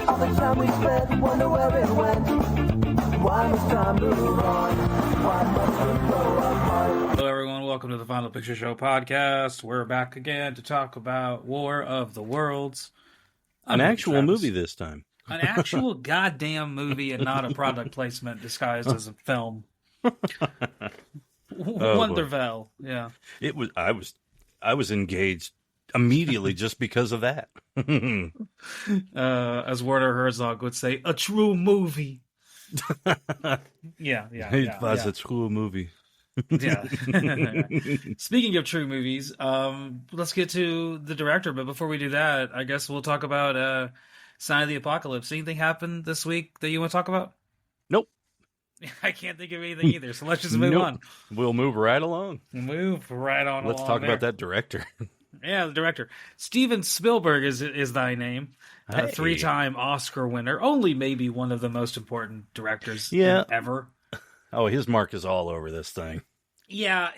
All the time we spent, wonder where it went. Why must time move on? Why must we grow apart? Hello everyone, welcome to the Final Picture Show podcast. We're back again to talk about War of the Worlds. An actual movie this time. An actual goddamn movie and not a product placement disguised as a film. Wonderful, yeah. It was. I was engaged immediately just because of that. As Werner Herzog would say, a true movie. Yeah. It was a true movie. Yeah. Speaking of true movies, let's get to the director. But before we do that, I guess we'll talk about Sign of the Apocalypse. Anything happened this week that you want to talk about? Nope. I can't think of anything either, so let's just move on. We'll move right along. Let's talk about that director. Yeah, the director. Steven Spielberg is thy name. Hey. 3-time Oscar winner. Only maybe one of the most important directors ever. Oh, his mark is all over this thing. Yeah,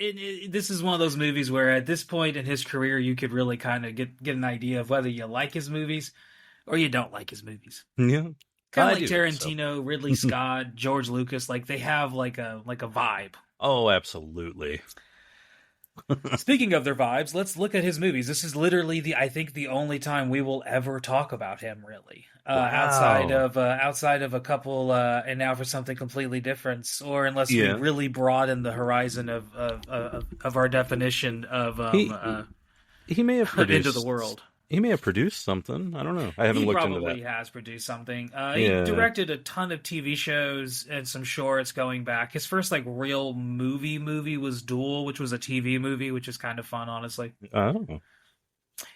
this is one of those movies where at this point in his career, you could really kind of get an idea of whether you like his movies or you don't like his movies. Yeah. Kind of like Tarantino, Ridley Scott, George Lucas. Like, they have like a vibe. Oh, absolutely. Speaking of their vibes, let's look at his movies. This is literally I think the only time we will ever talk about him, really. Wow. Outside of a couple, and now for something completely different, or unless we really broaden the horizon of our definition of he may have produced Into the World. He may have produced something. I don't know. I haven't looked into that. He probably has produced something. He directed a ton of TV shows and some shorts going back. His first real movie was Duel, which was a TV movie, which is kind of fun, honestly. Oh.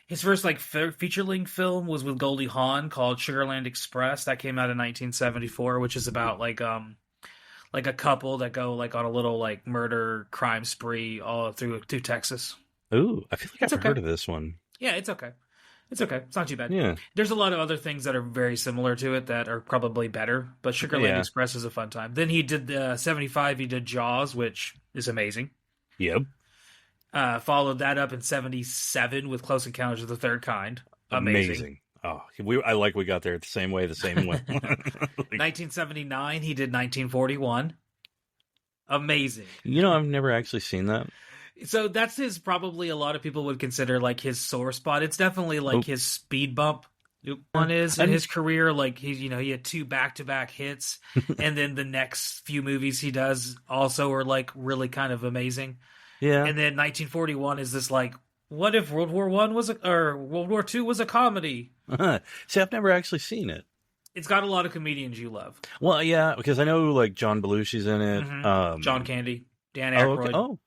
His first feature-length film was with Goldie Hawn called Sugarland Express. That came out in 1974, which is about a couple that go on a little murder crime spree all through Texas. Ooh, I feel like I've heard of this one. Yeah, it's okay. It's okay. It's not too bad. Yeah. There's a lot of other things that are very similar to it that are probably better, but Sugarland Express is a fun time. Then he did 75, he did Jaws, which is amazing. Yep. Followed that up in 77 with Close Encounters of the Third Kind. Amazing. Oh, we got there the same way. 1979, he did 1941. Amazing. I've never actually seen that. So that's probably a lot of people would consider his sore spot. It's definitely his speed bump one is in his career. He had 2 back-to-back hits, and then the next few movies he does also are really kind of amazing. Yeah. And then 1941 is this what if World War I was World War II was a comedy? See, I've never actually seen it. It's got a lot of comedians you love. Well, yeah, because I know John Belushi's in it. Mm-hmm. John Candy, Dan Aykroyd. Okay.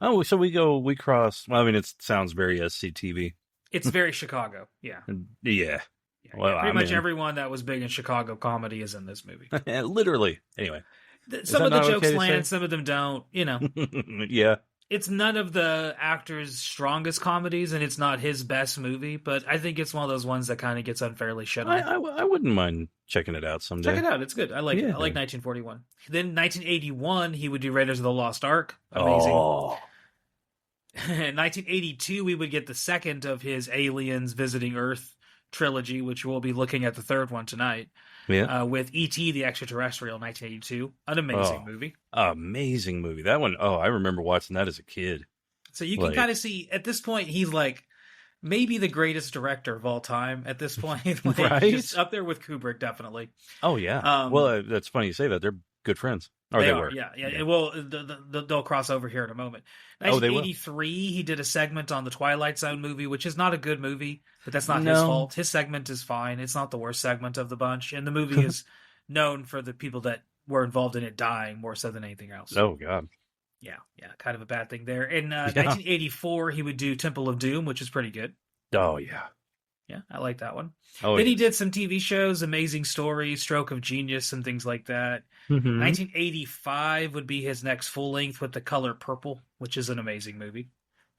Oh, so we cross. Well, I mean, it sounds very SCTV. It's very Chicago, yeah. Yeah. Well, pretty much everyone that was big in Chicago comedy is in this movie. Literally. Anyway. Some of the jokes land, some of them don't, Yeah. It's none of the actor's strongest comedies, and it's not his best movie, but I think it's one of those ones that kind of gets unfairly shit on. I wouldn't mind checking it out someday. Check it out. It's good. I like it. I like 1941. Then 1981, he would do Raiders of the Lost Ark. Amazing. Oh. In 1982, we would get the second of his Aliens Visiting Earth trilogy, which we'll be looking at the third one tonight. Yeah. With E.T. the Extraterrestrial, 1982. An amazing movie. Amazing movie. That one, I remember watching that as a kid. So you can kind of see, at this point, he's maybe the greatest director of all time at this point. Right? Just up there with Kubrick, definitely. Oh, yeah. Well, that's funny you say that. They're good friends. Or they were. Yeah. Well, they'll cross over here in a moment. 1983, he did a segment on the Twilight Zone movie, which is not a good movie, but that's not his fault. His segment is fine. It's not the worst segment of the bunch, and the movie is known for the people that were involved in it dying more so than anything else. Oh, God. Yeah, kind of a bad thing there. In 1984, he would do Temple of Doom, which is pretty good. Oh, yeah. Yeah, I like that one. Oh, then he did some TV shows, Amazing Story, Stroke of Genius, and things like that. Mm-hmm. 1985 would be his next full length with The Color Purple, which is an amazing movie.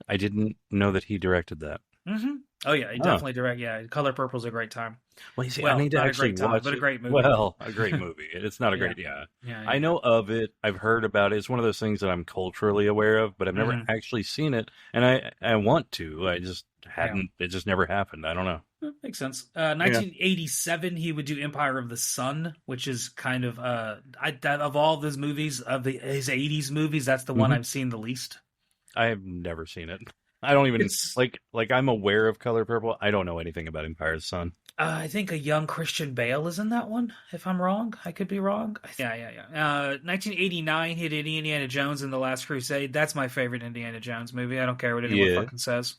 I didn't know that he directed that. Mm-hmm. Oh, yeah, he definitely directed. Yeah, Color Purple's a great time. Well, I need to actually watch but a great movie. Well, a great movie. It's not a great, yeah. I know of it. I've heard about it. It's one of those things that I'm culturally aware of, but I've never actually seen it, and I want to. I just hadn't. It just never happened. I don't know. Makes sense. 1987, he would do Empire of the Sun, which is kind of of all those movies his 80s movies, that's the one I've seen the least. I have never seen it. I don't even like. I'm aware of Color Purple. I don't know anything about Empire of the Sun. I think a young Christian Bale is in that one. If I'm wrong, I could be wrong. Yeah. 1989, he did Indiana Jones and the Last Crusade. That's my favorite Indiana Jones movie. I don't care what anyone fucking says.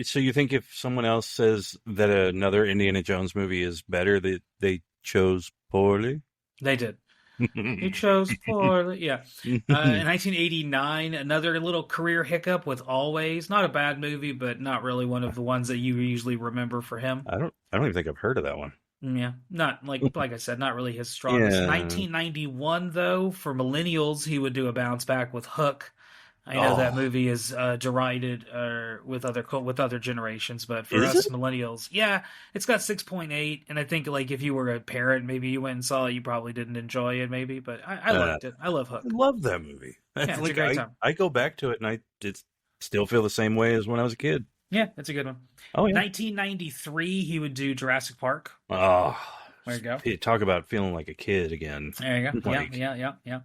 So you think if someone else says that another Indiana Jones movie is better, they chose poorly? They did. He chose poorly. Yeah. In 1989, another little career hiccup with Always. Not a bad movie, but not really one of the ones that you usually remember for him. I don't even think I've heard of that one. Yeah, not like I said, not really his strongest. 1991, though, for millennials, he would do a bounce back with Hook. I know that movie is derided with other generations, but for us millennials, yeah, it's got 6.8, and I think like if you were a parent, maybe you went and saw it, you probably didn't enjoy it, maybe, but I liked it. I love Hook. I love that movie. Yeah, it's a great time. I go back to it, and I still feel the same way as when I was a kid. Yeah, it's a good one. Oh yeah. 1993, he would do Jurassic Park. Oh, there you go. Talk about feeling like a kid again. There you go. Yeah.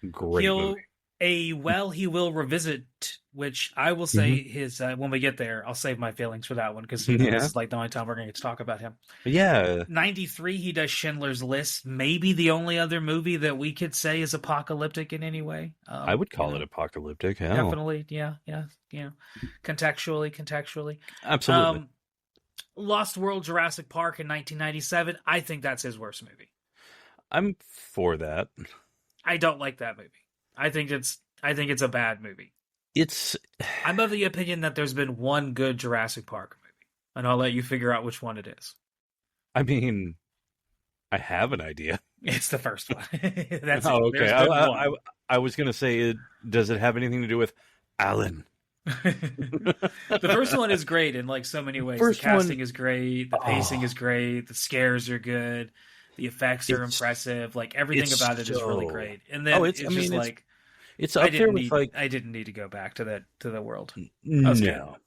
Great movie. He will revisit, which I will say his when we get there. I'll save my feelings for that one because this is like the only time we're going to talk about him. Yeah. 93, he does Schindler's List. Maybe the only other movie that we could say is apocalyptic in any way. I would call it apocalyptic. Hell. Definitely, yeah. Contextually, absolutely. Lost World Jurassic Park in 1997. I think that's his worst movie. I'm for that. I don't like that movie. I think it's a bad movie. I'm of the opinion that there's been one good Jurassic Park movie, and I'll let you figure out which one it is. I mean, I have an idea. It's the first one. That's okay. I was going to say, does it have anything to do with Alan? The first one is great in like so many ways. The casting is great. The pacing is great. The scares are good. The effects are impressive. Like everything about it is really great. And then it's up there with like I didn't need to go back to the world. No.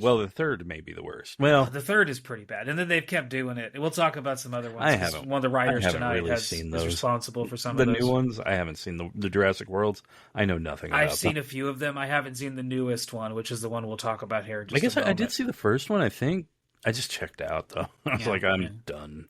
Well, the third may be the worst. Well, the third is pretty bad, and then they've kept doing it. We'll talk about some other ones. One of the writers tonight is responsible for some of those. The new ones, I haven't seen the Jurassic Worlds. I know nothing about them. I've seen a few of them. I haven't seen the newest one, which is the one we'll talk about here. I guess I did see the first one, I think. I just checked out though. I was I'm done.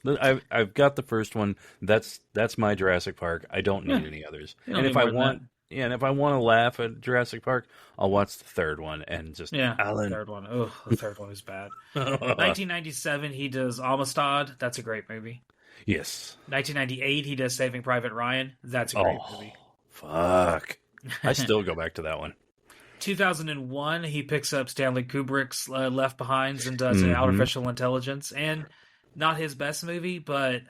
I've got the first one. That's my Jurassic Park. I don't need any others. And if I want to laugh at Jurassic Park, I'll watch the third one and just Alan. The third one. Oh, the third one is bad. 1997, he does Amistad. That's a great movie. Yes. 1998, he does Saving Private Ryan. That's a great movie. Fuck. I still go back to that one. 2001, he picks up Stanley Kubrick's Left Behinds and does Artificial Intelligence, and not his best movie, but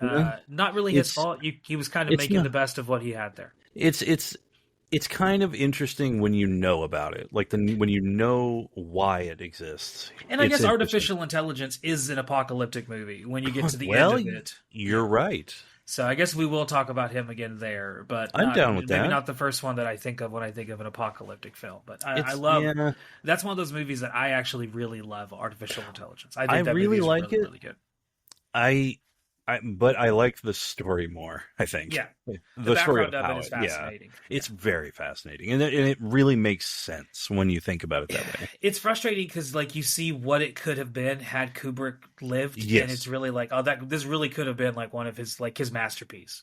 not really his fault. He was kind of making the best of what he had there. It's kind of interesting when you know about it, like when you know why it exists. And I guess Artificial Intelligence is an apocalyptic movie when you get to the end of it. You're right. So I guess we will talk about him again there, but I'm down with that. Maybe not the first one that I think of when I think of an apocalyptic film, but I love. That's one of those movies that I actually really love. Artificial Intelligence. I think that really movie is really good. But I like the story more, I think. Yeah. The story of it is fascinating. Yeah. It's very fascinating. And it really makes sense when you think about it that way. It's frustrating because like you see what it could have been had Kubrick lived. Yes. And it's really like, this really could have been like one of his masterpiece.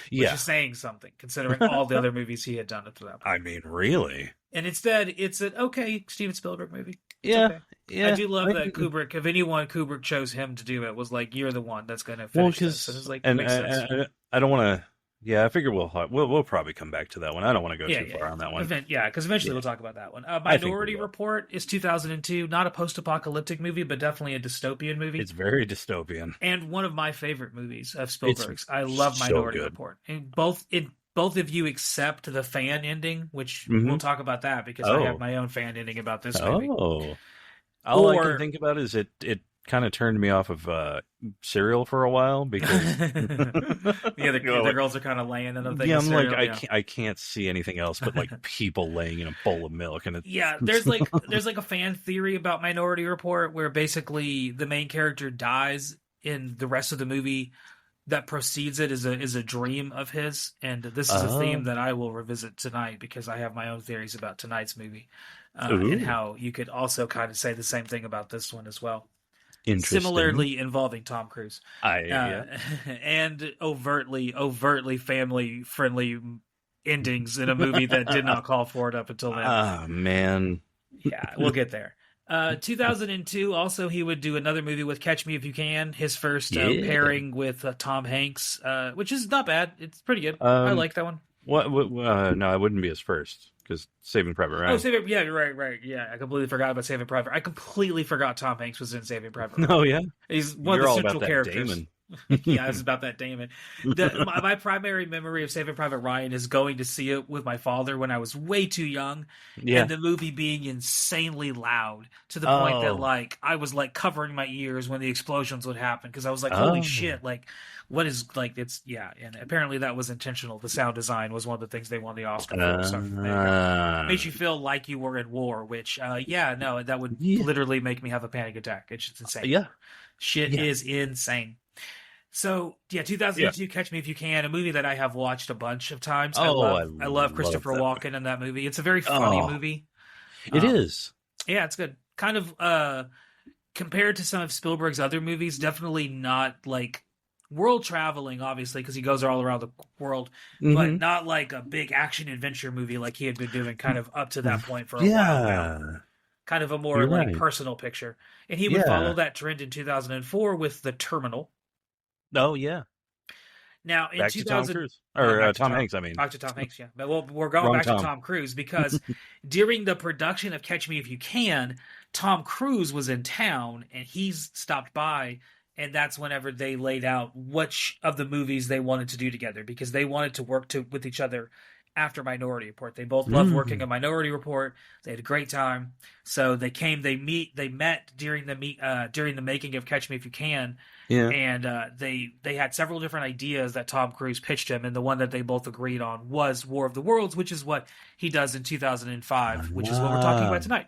Which is saying something, considering all the other movies he had done up to that point. I mean, really? And instead, it's an okay Steven Spielberg movie. It's yeah. Okay. Yeah, I do love that Kubrick. If anyone Kubrick chose him to do it, was like, you're the one that's going to finish this. And it's like, makes sense. I don't want to. Yeah, I figure we'll probably come back to that one. I don't want to go too far on that one. Because eventually we'll talk about that one. Minority Report is 2002. Not a post-apocalyptic movie, but definitely a dystopian movie. It's very dystopian. And one of my favorite movies of Spielberg's. I love Minority Report. And both of you accept the fan ending, which we'll talk about that because I have my own fan ending about this movie. All I can think about is it kind of turned me off of cereal for a while because the girls are kind of laying in a thing. Yeah, I'm cereal, like I can't see anything else but like people laying in a bowl of milk, and there's like a fan theory about Minority Report where basically the main character dies in the rest of the movie. That precedes it is a dream of his, and this is a theme that I will revisit tonight because I have my own theories about tonight's movie, and how you could also kind of say the same thing about this one as well. Similarly involving Tom Cruise, and overtly family friendly endings in a movie that did not call for it up until then. Oh man, yeah, we'll get there. 2002, also he would do another movie with Catch Me If You Can, his first pairing with Tom Hanks, which is not bad. It's pretty good. I like that one. What no, it wouldn't be his first, because Saving Private Ryan. Oh, yeah, right. Yeah, I completely forgot about Saving Private. I completely forgot Tom Hanks was in Saving Private Ryan. Oh, yeah? He's one of the central characters. Damon. Yeah, it's about that Damon. My primary memory of Saving Private Ryan is going to see it with my father when I was way too young, and the movie being insanely loud to the point that like I was like covering my ears when the explosions would happen because I was like, holy shit, like what is like it's and apparently that was intentional. The sound design was one of the things they won the Oscar for. So makes you feel like you were in war, which that would literally make me have a panic attack. It's just insane. Shit is insane. So, 2002, Catch Me If You Can, a movie that I have watched a bunch of times. I love Christopher Walken in that movie. It's a very funny movie. It is. Yeah, it's good. Kind of, compared to some of Spielberg's other movies, definitely not like world traveling, obviously, because he goes all around the world, but not like a big action adventure movie like he had been doing kind of up to that point for a while now. Kind of a more personal picture. And he would follow that trend in 2004 with The Terminal. Oh, yeah. Now, in back 2000... to Tom Cruise. Or Tom Hanks, I mean. Back to Tom Hanks, yeah. But we're going back to Tom Cruise because during the production of Catch Me If You Can, Tom Cruise was in town, and he's stopped by, and that's whenever they laid out which of the movies they wanted to do together because they wanted to work with each other after Minority Report. They both loved working on Minority Report. They had a great time. So they met during the making of Catch Me If You Can. Yeah. And they had several different ideas that Tom Cruise pitched him, and the one that they both agreed on was War of the Worlds, which is what he does in 2005, which is what we're talking about tonight.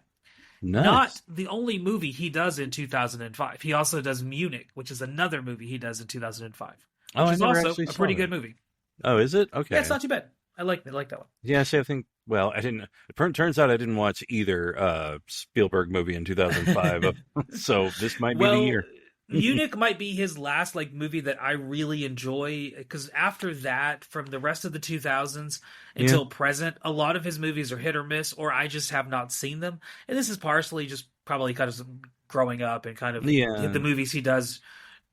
Nice. Not the only movie he does in 2005. He also does Munich, which is another movie he does in 2005. Which is also a pretty good movie. Oh, is it? Okay. Yeah, it's not too bad. I like that one. Yeah, see, I think, well, I didn't, it turns out I didn't watch either Spielberg movie in 2005, so this might be the year. Munich might be his last movie that I really enjoy, because after that, from the rest of the 2000s until present, a lot of his movies are hit or miss, or I just have not seen them. And this is partially just probably kind of growing up and kind of the movies he does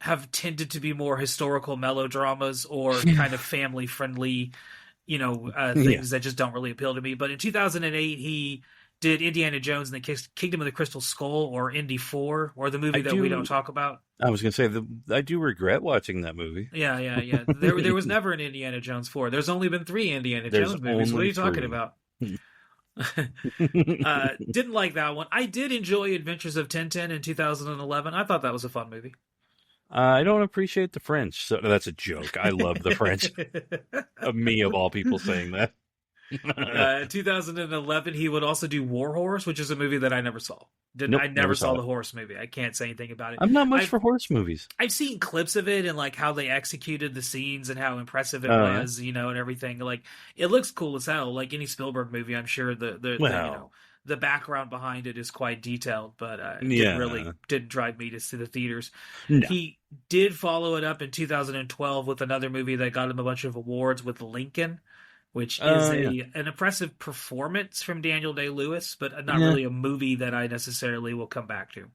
have tended to be more historical melodramas or kind of family friendly, things that just don't really appeal to me. But in 2008, he did Indiana Jones and the Kingdom of the Crystal Skull, or Indy 4, or the movie we don't talk about. I was going to say, I do regret watching that movie. Yeah. There was never an Indiana Jones 4. There's only been 3 Indiana Jones movies. What are you talking about? Didn't like that one. I did enjoy Adventures of Tintin in 2011. I thought that was a fun movie. I don't appreciate the French. So that's a joke. I love the French. Me, of all people, saying that. 2011, he would also do War Horse, which is a movie that I never saw. I never saw the horse movie. I can't say anything about it. I'm not much for horse movies. I've seen clips of it and how they executed the scenes and how impressive it was, and everything. It looks cool as hell. Like any Spielberg movie, I'm sure the background behind it is quite detailed, but didn't drive me to see the theaters. No. He did follow it up in 2012 with another movie that got him a bunch of awards, with Lincoln, which is an impressive performance from Daniel Day-Lewis, but not really a movie that I necessarily will come back to.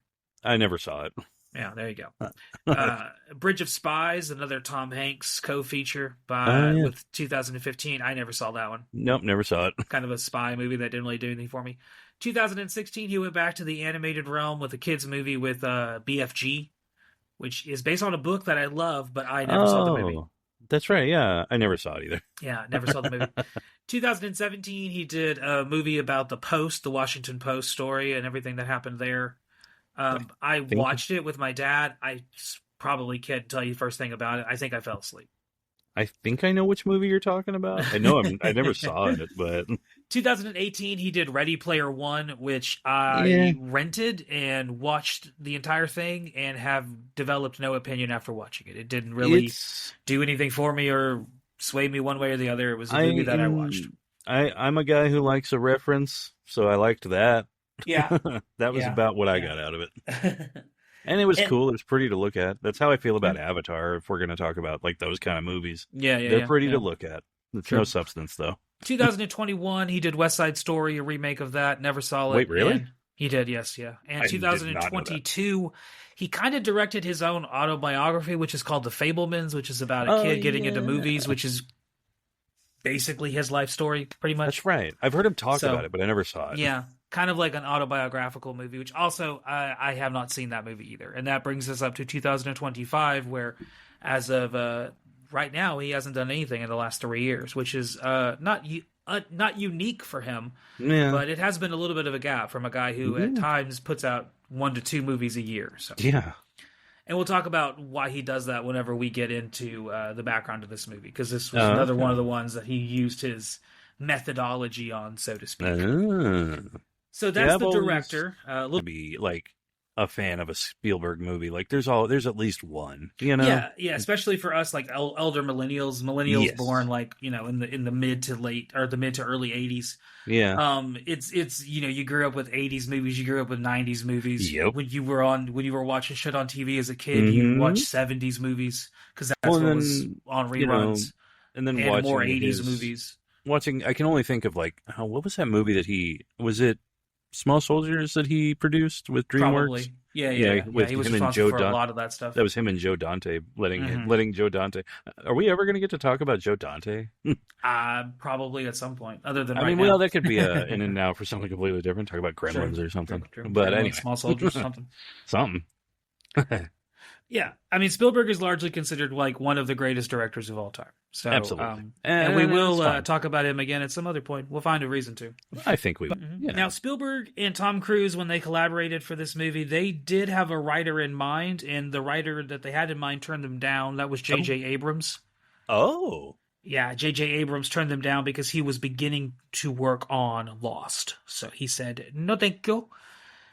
I never saw it. Yeah, there you go. Bridge of Spies, another Tom Hanks co-feature with 2015. I never saw that one. Nope, never saw it. Kind of a spy movie that didn't really do anything for me. 2016, he went back to the animated realm with a kids movie with BFG, which is based on a book that I love, but I never saw the movie. That's right, yeah. I never saw it either. Yeah, never saw the movie. 2017, he did a movie about the Post, the Washington Post story, and everything that happened there. I watched it with my dad. I probably can't tell you the first thing about it. I think I fell asleep. I think I know which movie you're talking about. I know I never saw it, but 2018 he did Ready Player One, which I rented and watched the entire thing and have developed no opinion after watching it. It didn't really do anything for me or sway me one way or the other. It was a movie that I watched. I'm a guy who likes a reference, so I liked that. Yeah. That was about what I got out of it. And it was cool. It was pretty to look at. That's how I feel about Avatar, if we're going to talk about like those kind of movies. They're pretty to look at. There's no substance, though. 2021, he did West Side Story, a remake of that. Never saw it. Wait, really? He did, yes, yeah. And 2022, he kind of directed his own autobiography, which is called The Fabelmans, which is about a kid getting into movies, which is basically his life story, pretty much. That's right. I've heard him talk about it, but I never saw it. Yeah. Kind of like an autobiographical movie, which also I have not seen that movie either. And that brings us up to 2025, where as of right now, he hasn't done anything in the last 3 years, which is not unique for him. Yeah. But it has been a little bit of a gap from a guy who at times puts out 1 to 2 movies a year. So. Yeah. And we'll talk about why he does that whenever we get into the background of this movie, because this was another one of the ones that he used his methodology on, so to speak. So that's the director. To be like a fan of a Spielberg movie, like there's at least one, you know. Yeah, especially for us, like elder millennials born like in the mid to early 80s. Yeah. It's you grew up with 80s movies, you grew up with 90s movies. Yep. When you were watching shit on TV as a kid, you watched 70s movies because that's what was on reruns, and then watching more 80s movies. I can only think of like what was that movie that was it Small Soldiers that he produced with DreamWorks? Probably. Yeah. He was responsible for a lot of that stuff. That was him and Joe Dante letting Joe Dante. Are we ever going to get to talk about Joe Dante? Probably at some point. Other than well, that could be in and now for something completely different. Talk about Gremlins or something. True. But anyway, Small Soldiers, something. Something. Yeah, I mean, Spielberg is largely considered like one of the greatest directors of all time. So, absolutely, and we will talk about him again at some other point. We'll find a reason to. I think we will. Yeah. Now, Spielberg and Tom Cruise, when they collaborated for this movie, they did have a writer in mind, and the writer that they had in mind turned them down. That was J.J. Abrams. Oh. Yeah, J.J. Abrams turned them down because he was beginning to work on Lost. So he said, no, thank you.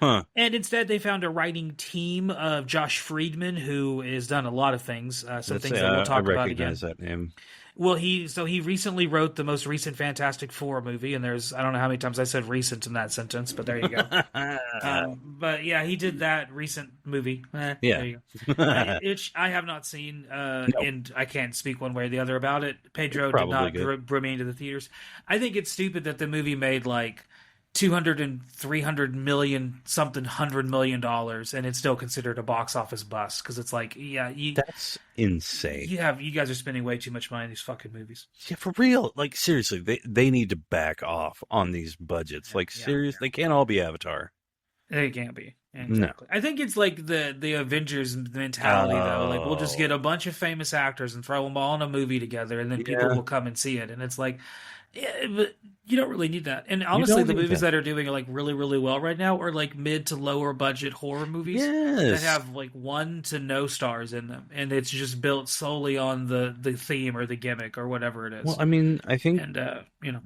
Huh. And instead, they found a writing team of Josh Friedman, who has done a lot of things. Some things that we'll talk about again. I recognize that name. Well, he recently wrote the most recent Fantastic Four movie, and I don't know how many times I said recent in that sentence, but there you go. But yeah, he did that recent movie. There you go. I have not seen, and I can't speak one way or the other about it. Pedro did not bring me into the theaters. I think it's stupid that the movie made like $200 and $300 million, something $100 million, and it's still considered a box office bust because it's like, that's insane. You guys are spending way too much money on these fucking movies. Yeah, for real. Like seriously, they need to back off on these budgets. Seriously, they can't all be Avatar. They can't be. Exactly. No. I think it's like the Avengers mentality though. Like we'll just get a bunch of famous actors and throw them all in a movie together, and then people will come and see it, and it's like. Yeah, but you don't really need that. And honestly, the movies that are doing like really, really well right now are like mid to lower budget horror movies that have like 1 to no stars in them, and it's just built solely on the theme or the gimmick or whatever it is. Well, I mean, I think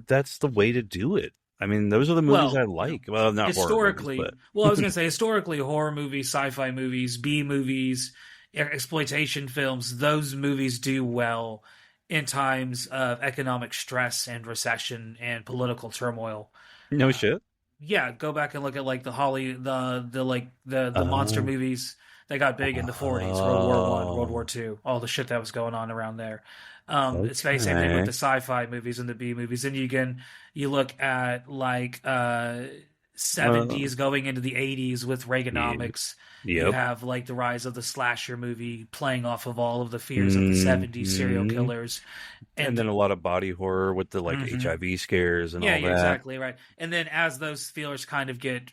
that's the way to do it. I mean, those are the movies I like. Well, not historically. Horror movies, well, I was going to say historically, horror movies, sci-fi movies, B movies, exploitation films. Those movies do well in times of economic stress and recession and political turmoil. No shit. Yeah, go back and look at like the monster movies that got big in the 40s, World War I, World War II, all the shit that was going on around there. It's the same thing with the sci-fi movies and the B movies. And you look at like 70s going into the 80s with Reaganomics. You have like the rise of the slasher movie playing off of all of the fears of the 70s serial killers. And then a lot of body horror with the like HIV scares and all that. Yeah, exactly, right. And then as those feelers kind of get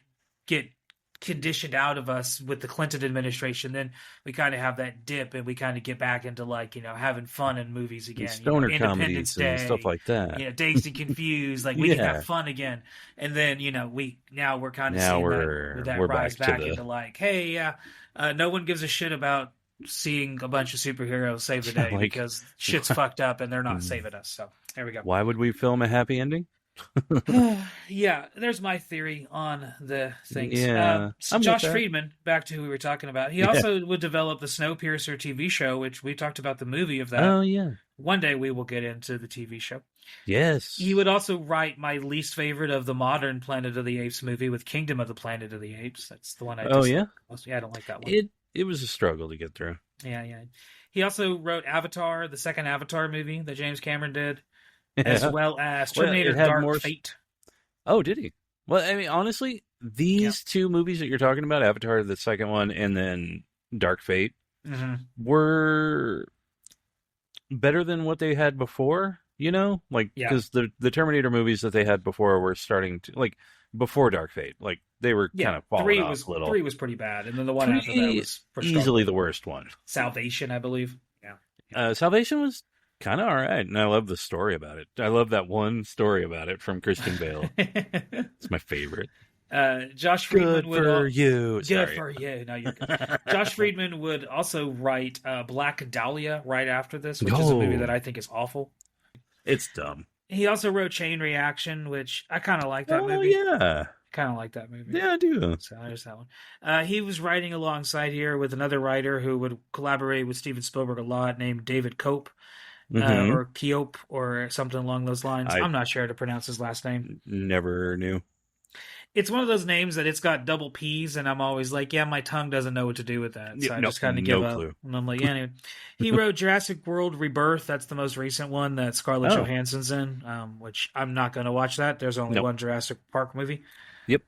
conditioned out of us with the Clinton administration. Then we kind of have that dip, and we kind of get back into like having fun in movies again. Stoner Independence comedies Day and stuff like that. Dazed and Confused. Like we can have fun again. And then we're kind of seeing that rise back into like, hey, no one gives a shit about seeing a bunch of superheroes save the day because shit's fucked up and they're not saving us. So there we go. Why would we film a happy ending? Yeah, there's my theory on the things. Yeah, Josh Friedman, back to who we were talking about. He also would develop the Snowpiercer TV show, which we talked about the movie of that. Oh, yeah. One day we will get into the TV show. Yes. He would also write my least favorite of the modern Planet of the Apes movie with Kingdom of the Planet of the Apes. That's the one I just... Oh, yeah? Yeah, I don't like that one. It was a struggle to get through. Yeah. He also wrote Avatar, the second Avatar movie that James Cameron did, as well as Terminator Dark Fate. Oh, did he? Well, I mean, honestly, these two movies that you're talking about, Avatar, the second one, and then Dark Fate, were better than what they had before, because the Terminator movies that they had before were starting to, like, before Dark Fate, like, they were kind of falling off a little. 3 was pretty bad, and then the one after that was easily the worst one. Salvation, I believe. Yeah. Salvation was kind of all right, and I love the story about it. I love that one story about it from Christian Bale. It's my favorite. Josh Friedman Good for you. Good for you. No, you're good. Josh Friedman would also write Black Dahlia right after this, which is a movie that I think is awful. It's dumb. He also wrote Chain Reaction, which I kind of like that movie. Oh, yeah. Kind of like that movie. Yeah, I do. So there's that one. He was writing alongside here with another writer who would collaborate with Steven Spielberg a lot, named David Cope. Or Keope, or something along those lines. I'm not sure how to pronounce his last name. Never knew. It's one of those names that it's got double P's, and I'm always like, my tongue doesn't know what to do with that. So I just kind of give up. Clue. And I'm like, anyway. He wrote Jurassic World Rebirth. That's the most recent one that Scarlett Johansson's in, which I'm not going to watch that. There's only one Jurassic Park movie. Yep.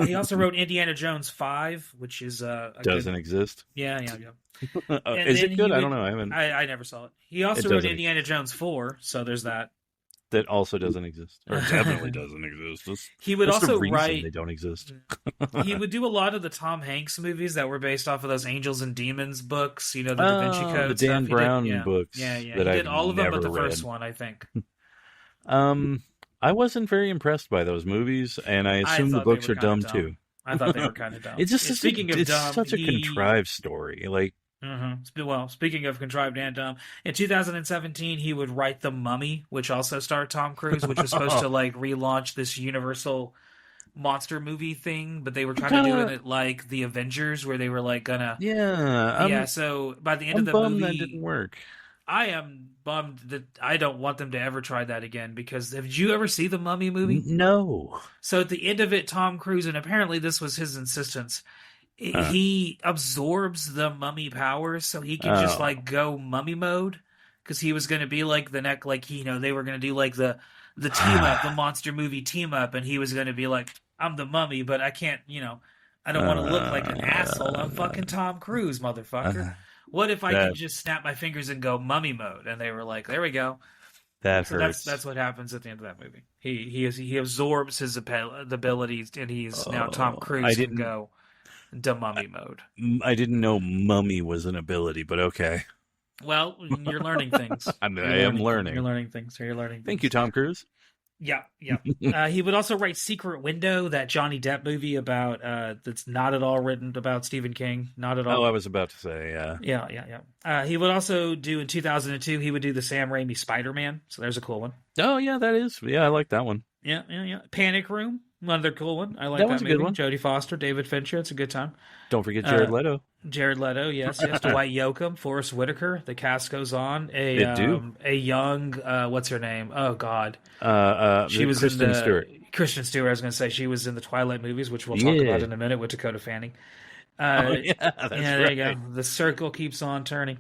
He also wrote Indiana Jones 5, which is doesn't exist. Yeah. Is it good? I don't know. I never saw it. He also wrote Indiana Jones 4, so there's that. That also doesn't exist, or definitely doesn't exist. He would also write. They don't exist. He would do a lot of the Tom Hanks movies that were based off of those Angels and Demons books. The Da Vinci Code, the Dan Brown books. Yeah. He did all of them, but the first one, I think. I wasn't very impressed by those movies, and I assume the books are dumb too. I thought they were kind of dumb. It's just such a contrived story. Like, well, speaking of contrived and dumb, in 2017 he would write The Mummy, which also starred Tom Cruise, which was supposed to like relaunch this Universal monster movie thing, but they were trying to do it like the Avengers, where they were like gonna So by the end of the movie, that didn't work. I am bummed that I don't want them to ever try that again, because did you ever see the Mummy movie? No. So at the end of it, Tom Cruise, and apparently this was his insistence, he absorbs the mummy powers so he can just like go mummy mode, because he was going to be like the next, like, they were going to do like the team up, the monster movie team up, and he was going to be like, I'm the mummy, but I can't, I don't want to look like an asshole. I'm fucking Tom Cruise, motherfucker. What if I could just snap my fingers and go mummy mode? And they were like, there we go. That hurts. That's what happens at the end of that movie. He absorbs his abilities, and he's now Tom Cruise can go to mummy mode. I didn't know mummy was an ability, but okay. Well, you're learning things. I am learning. You're learning things. Thank you, Tom Cruise. Yeah. He would also write Secret Window, that Johnny Depp movie about that's not at all written about Stephen King. Not at all. Oh, I was about to say, yeah. Yeah. He would also do, in 2002, he would do the Sam Raimi Spider-Man. So there's a cool one. Oh, yeah, that is. Yeah, I like that one. Yeah. Panic Room, another cool one. I like that movie. A good one. Jodie Foster, David Fincher. It's a good time. Don't forget Jared Leto. Jared Leto, yes. Dwight Yoakam, Forrest Whitaker. The cast goes on. A young, what's her name? Oh God, she was Kristen Stewart. Kristen Stewart. I was going to say she was in the Twilight movies, which we'll talk about in a minute, with Dakota Fanning. There you go. The circle keeps on turning.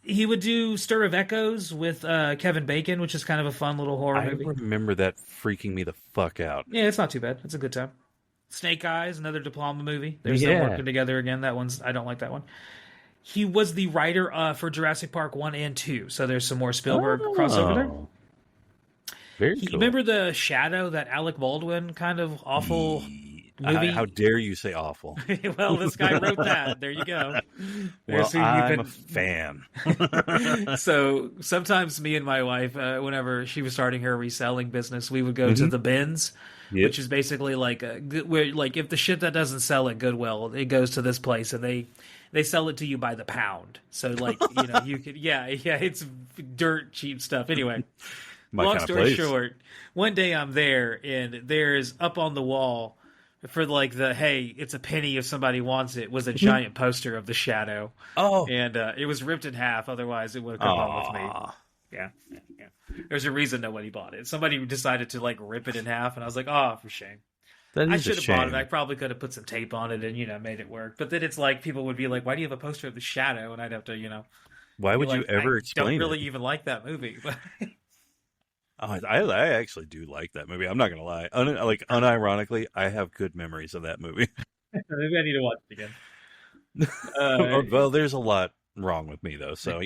He would do Stir of Echoes with Kevin Bacon, which is kind of a fun little horror movie. I remember that freaking me the fuck out. Yeah, it's not too bad. It's a good time. Snake Eyes, another De Palma movie. There's them working together again. That one's, I don't like that one. He was the writer for Jurassic Park 1 and 2, so there's some more Spielberg crossover there. Very cool. Remember The Shadow, that Alec Baldwin kind of awful movie. How dare you say awful? Well, this guy wrote that. There you go. Well, I'm a fan. So sometimes me and my wife, whenever she was starting her reselling business, we would go to the bins, which is basically like where like if the shit that doesn't sell at Goodwill, it goes to this place and they sell it to you by the pound. So like you could it's dirt cheap stuff. Anyway, long story short, one day I'm there and there's up on the wall for like it's a penny if somebody wants it, was a giant poster of The Shadow. Oh. And it was ripped in half, otherwise it would have come home with me. Yeah. There's a reason nobody bought it. Somebody decided to like rip it in half and I was like, oh, for shame. I should have bought it. I probably could have put some tape on it and made it work. But then it's like people would be like, why do you have a poster of The Shadow? And I'd have to, why would you ever explain it? I don't really even like that movie. I actually do like that movie. I'm not gonna lie. Unironically, I have good memories of that movie. Maybe I need to watch it again. Well, there's a lot wrong with me though, so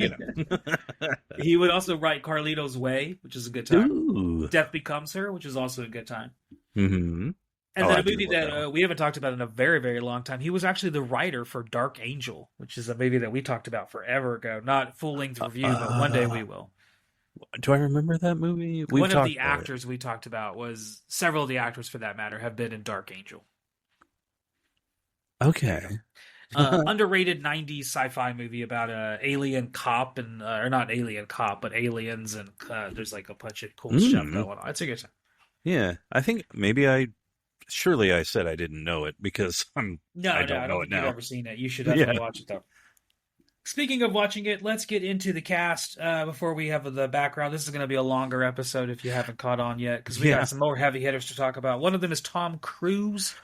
He would also write Carlito's Way, which is a good time. Ooh. Death Becomes Her, which is also a good time. Mm-hmm. And then a movie that we haven't talked about in a very, very long time. He was actually the writer for Dark Angel, which is a movie that we talked about forever ago. Not full-length review, but one day we will. Do I remember that movie? One of the actors we talked about was, several of the actors for that matter, have been in Dark Angel. Okay. Underrated 90s sci-fi movie about a alien cop and or not alien cop, but aliens and there's like a bunch of cool stuff going on. It's a good time. Yeah, I think maybe surely I said I didn't know it because I don't know it now. You've ever seen it. You should definitely watch it though. Speaking of watching it, let's get into the cast before we have the background. This is going to be a longer episode if you haven't caught on yet, because we got some more heavy hitters to talk about. One of them is Tom Cruise,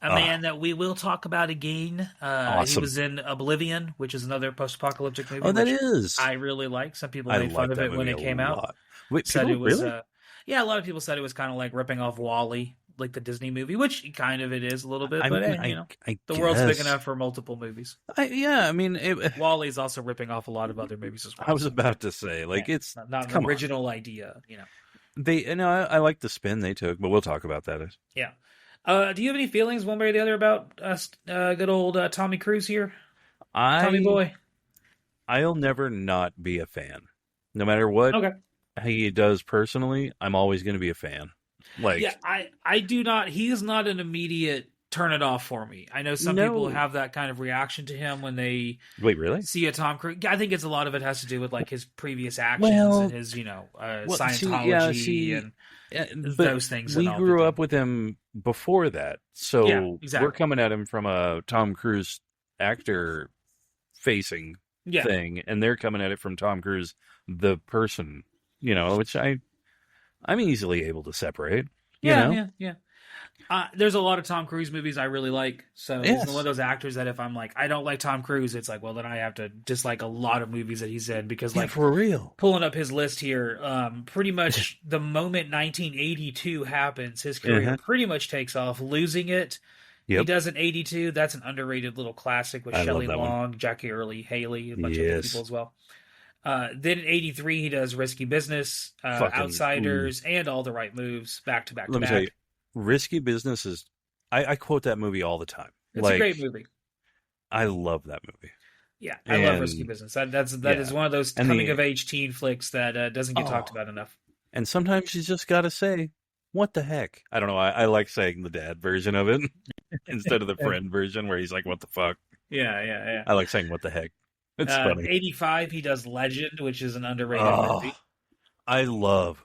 a man that we will talk about again. Awesome. He was in Oblivion, which is another post-apocalyptic movie. Oh, that is. I really like. Some people made fun of it when it came out. Wait, said it was, really? A lot of people said it was kind of like ripping off WALL-E, like the Disney movie, which kind of it is a little bit, but the world's big enough for multiple movies. WALL-E's also ripping off a lot of other movies as well. I was about to say, it's not an original idea, I like the spin they took, but we'll talk about that. Yeah. Do you have any feelings one way or the other about good old Tommy Cruise here? Tommy boy. I'll never not be a fan, no matter what he does personally. I'm always going to be a fan. I do not. He is not an immediate turn it off for me. I know some people have that kind of reaction to him when they see a Tom Cruise. I think a lot of it has to do with like his previous actions and his Scientology and those things. We grew up with him before that, so we're coming at him from a Tom Cruise actor facing thing, and they're coming at it from Tom Cruise the person, which I'm easily able to separate. Yeah. There's a lot of Tom Cruise movies I really like. So he's one of those actors that if I'm like, I don't like Tom Cruise, it's like, well, then I have to dislike a lot of movies that he's in because, for real. Pulling up his list here, pretty much the moment 1982 happens, his career pretty much takes off. Losing It. Yep. He does an 82. That's an underrated little classic with Shelley Long, Jackie Earle Haley, a bunch of other people as well. Then in 83, he does Risky Business, Outsiders, and All the Right Moves back to back to back. Let me tell you, Risky Business is... I quote that movie all the time. It's a great movie. I love that movie. Yeah, I love Risky Business. That is one of those coming-of-age teen flicks that doesn't get talked about enough. And sometimes you just got to say, what the heck? I don't know. I like saying the dad version of it instead of the friend version where he's like, what the fuck? Yeah. I like saying, what the heck? It's funny. 85, he does Legend, which is an underrated movie. I love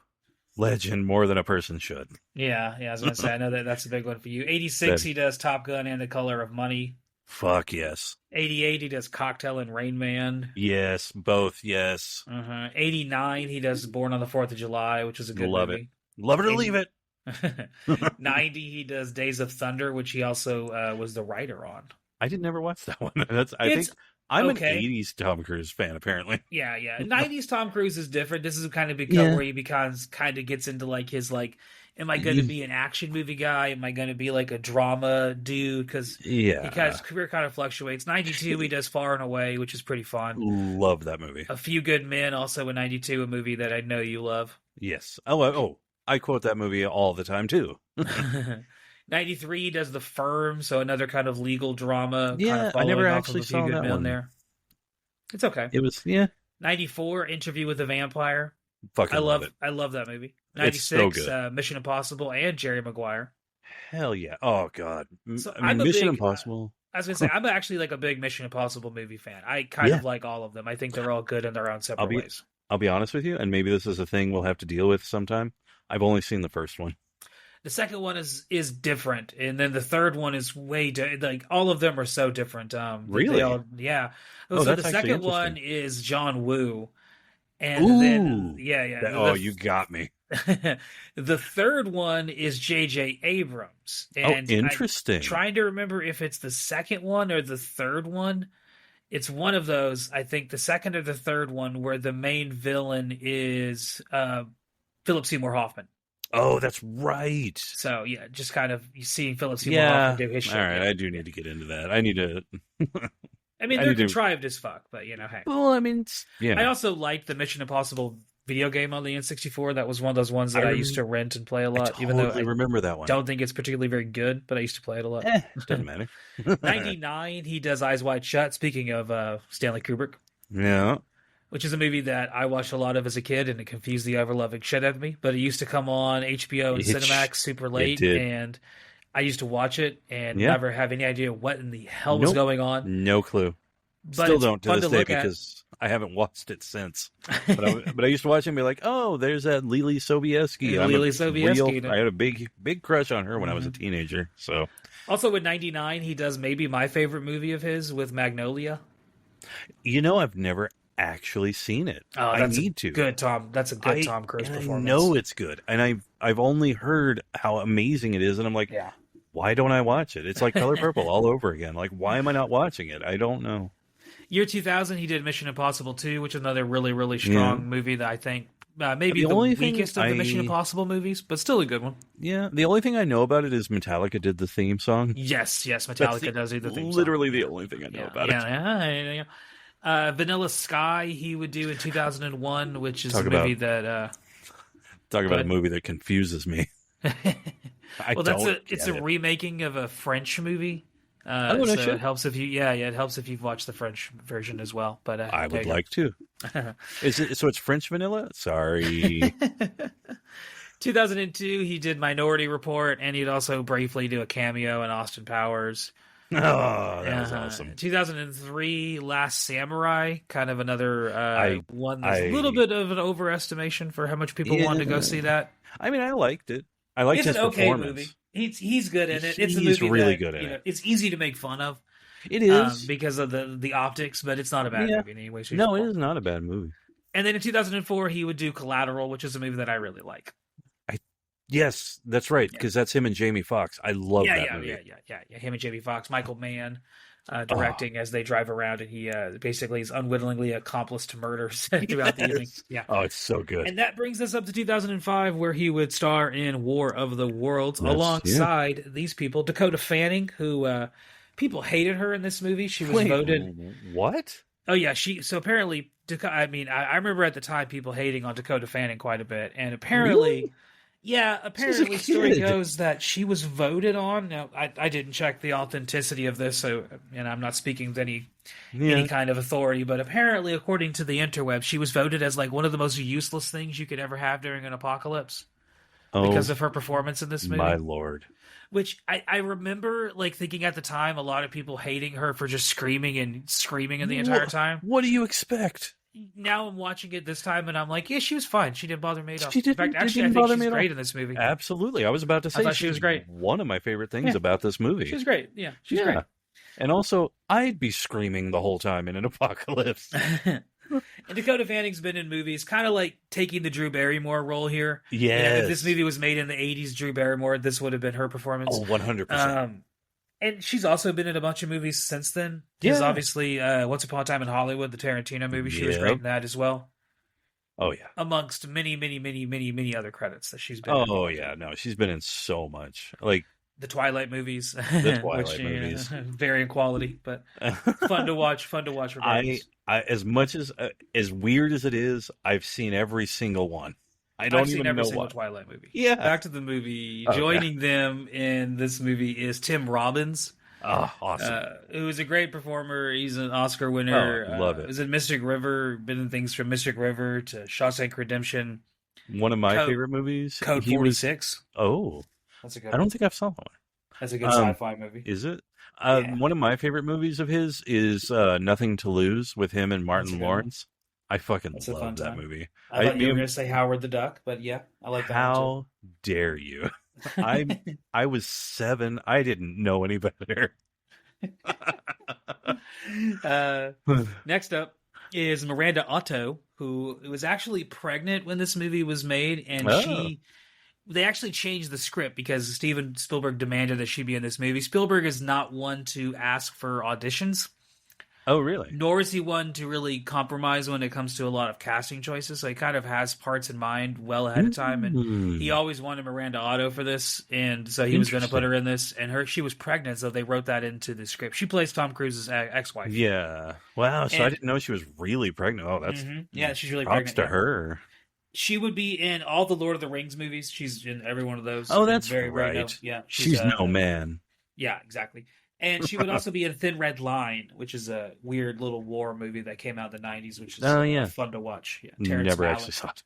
Legend more than a person should. Yeah, I was going to say, I know that's a big one for you. 86, he does Top Gun and The Color of Money. Fuck yes. 88, he does Cocktail and Rain Man. Yes, both, yes. 89, he does Born on the 4th of July, which is a good movie. Love it or leave it. 90, he does Days of Thunder, which he also was the writer on. I did never watch that one. I think I'm an 80s Tom Cruise fan, apparently. Yeah. 90s Tom Cruise is different. This is kind of where he becomes kind of gets into like his like, am I going to be an action movie guy? Am I going to be like a drama dude? Because his career kind of fluctuates. 92, he does Far and Away, which is pretty fun. Love that movie. A Few Good Men, also in 92, a movie that I know you love. Yes. I quote that movie all the time, too. 93 does The Firm, so another kind of legal drama. Yeah, kind of I never off actually of A saw Few Good that Men one. there. It's okay. It was, yeah. 94, Interview with the Vampire. Fucking love it. I love that movie. 96, it's so good. Mission Impossible and Jerry Maguire. Hell yeah. Oh, God. So I mean, Mission Impossible. I was going to say, I'm actually like a big Mission Impossible movie fan. I kind of like all of them. I think they're all good in their own separate ways. I'll be honest with you, and maybe this is a thing we'll have to deal with sometime. I've only seen the first one. The second one is different, and then the third one is like all of them are so different. Really? Yeah. Oh, so that's the second one is John Woo, and then you got me. The third one is J.J. Abrams. And interesting. I'm trying to remember if it's the second one or the third one. It's one of those. I think the second or the third one where the main villain is Philip Seymour Hoffman. Oh, that's right. So, yeah, just kind of seeing Philip Seymour Hoffman do his shit. All right, I do need to get into that. I need to... I mean, they're contrived as fuck, but, hey. Well, I mean, yeah. I also liked the Mission Impossible video game on the N64. That was one of those ones that I used to rent and play a lot. Even though I remember that one. Don't think it's particularly very good, but I used to play it a lot. Doesn't matter. 99, he does Eyes Wide Shut. Speaking of Stanley Kubrick. Yeah. Which is a movie that I watched a lot of as a kid, and it confused the ever-loving shit out of me. But it used to come on HBO and Cinemax super late, and I used to watch it and never have any idea what in the hell was going on. No clue. But still don't to this day because I haven't watched it since. But I used to watch it and be like, oh, there's that Lily Sobieski. I had a big crush on her when I was a teenager. So also with 99, he does maybe my favorite movie of his with Magnolia. I've never actually seen it. Oh, I need to. Good Tom. That's a good Tom Cruise performance. I know it's good, and I've only heard how amazing it is, and I'm like, why don't I watch it? It's like Color Purple all over again. Like, why am I not watching it? I don't know. Year 2000, he did Mission Impossible 2, which is another really, really strong movie that I think maybe the weakest of the Mission Impossible movies, but still a good one. Yeah, the only thing I know about it is Metallica did the theme song. Yes, Metallica does do the theme song. Literally the only thing I know about it. Vanilla Sky he would do in 2001, which is Talk a movie that... Talk about a movie that confuses me. It's a remaking of a French movie. So it helps if it helps if you've watched the French version as well. But I would like to. So it's French Vanilla? Sorry. 2002, he did Minority Report, and he'd also briefly do a cameo in Austin Powers. Oh, that was awesome. 2003, Last Samurai, kind of another one that's a little bit of an overestimation for how much people wanted to go see that. I mean, I liked it. I liked his performance. It's an okay movie. He's good in it. It's a movie really good in it. It's easy to make fun of. It is because of the optics, but it's not a bad movie in any way. No, it is not a bad movie. And then in 2004, he would do Collateral, which is a movie that I really like. Yes, that's right, because that's him and Jamie Foxx. I love that movie. Yeah. Him and Jamie Foxx, Michael Mann directing as they drive around, and he basically is unwittingly accomplice to murders throughout the evening. Yeah. Oh, it's so good. And that brings us up to 2005, where he would star in War of the Worlds alongside these people. Dakota Fanning, who people hated her in this movie. She was voted. What? Oh yeah, so apparently, I remember at the time people hating on Dakota Fanning quite a bit, and apparently. Really? Yeah, apparently story goes that she was voted on. Now, I didn't check the authenticity of this, and I'm not speaking with any kind of authority, but apparently, according to the interweb, she was voted as like one of the most useless things you could ever have during an apocalypse because of her performance in this movie. My lord. Which I remember like thinking at the time, a lot of people hating her for just screaming the entire time. What do you expect? Now I'm watching it this time, and I'm like, yeah, she was fine. She didn't bother me at all. In fact, actually, I think she's great in this movie. Absolutely. I was about to say she was great. One of my favorite things about this movie. She was great. Yeah, she's great. And also, I'd be screaming the whole time in an apocalypse. And Dakota Fanning's been in movies, kind of like taking the Drew Barrymore role here. Yes. If this movie was made in the 80s, Drew Barrymore, this would have been her performance. Oh, 100%. And she's also been in a bunch of movies since then. Because obviously, Once Upon a Time in Hollywood, the Tarantino movie, she was great in that as well. Oh, yeah. Amongst many, many, many, many, many other credits that she's been in. Oh, yeah. No, she's been in so much. Like the Twilight movies. The Twilight movies. Varying quality, but fun to watch. Fun to watch. I as much as weird as it is, I've seen every single one. I don't I've even seen every know single why. Twilight movie. Yeah. Back to the movie. Oh, Joining them in this movie is Tim Robbins. Oh, awesome. Who is a great performer. He's an Oscar winner. Oh, love it. Was in Mystic River, been in things from Mystic River to Shawshank Redemption. One of my favorite movies. Code 46. That's a good I don't think I've saw that one. That's a good sci-fi movie. Is it? Yeah. One of my favorite movies of his is Nothing to Lose with him and Martin Lawrence. I fucking love that movie. I thought you were going to say Howard the Duck, but yeah, I like that one too. How dare you? I was 7. I didn't know any better. Next up is Miranda Otto, who was actually pregnant when this movie was made, and they actually changed the script because Steven Spielberg demanded that she be in this movie. Spielberg is not one to ask for auditions. Oh, really? Nor is he one to really compromise when it comes to a lot of casting choices. So he kind of has parts in mind well ahead of time. And he always wanted Miranda Otto for this. And so he was going to put her in this. And she was pregnant, so they wrote that into the script. She plays Tom Cruise's ex-wife. Yeah. Wow. So I didn't know she was really pregnant. Oh, that's... Yeah, she's really props pregnant. to her. She would be in all the Lord of the Rings movies. She's in every one of those. Oh, that's very right. Yeah, she's no man. Yeah, exactly. And she would also be in Thin Red Line, which is a weird little war movie that came out in the 90s, which is fun to watch. Yeah, Never actually saw it.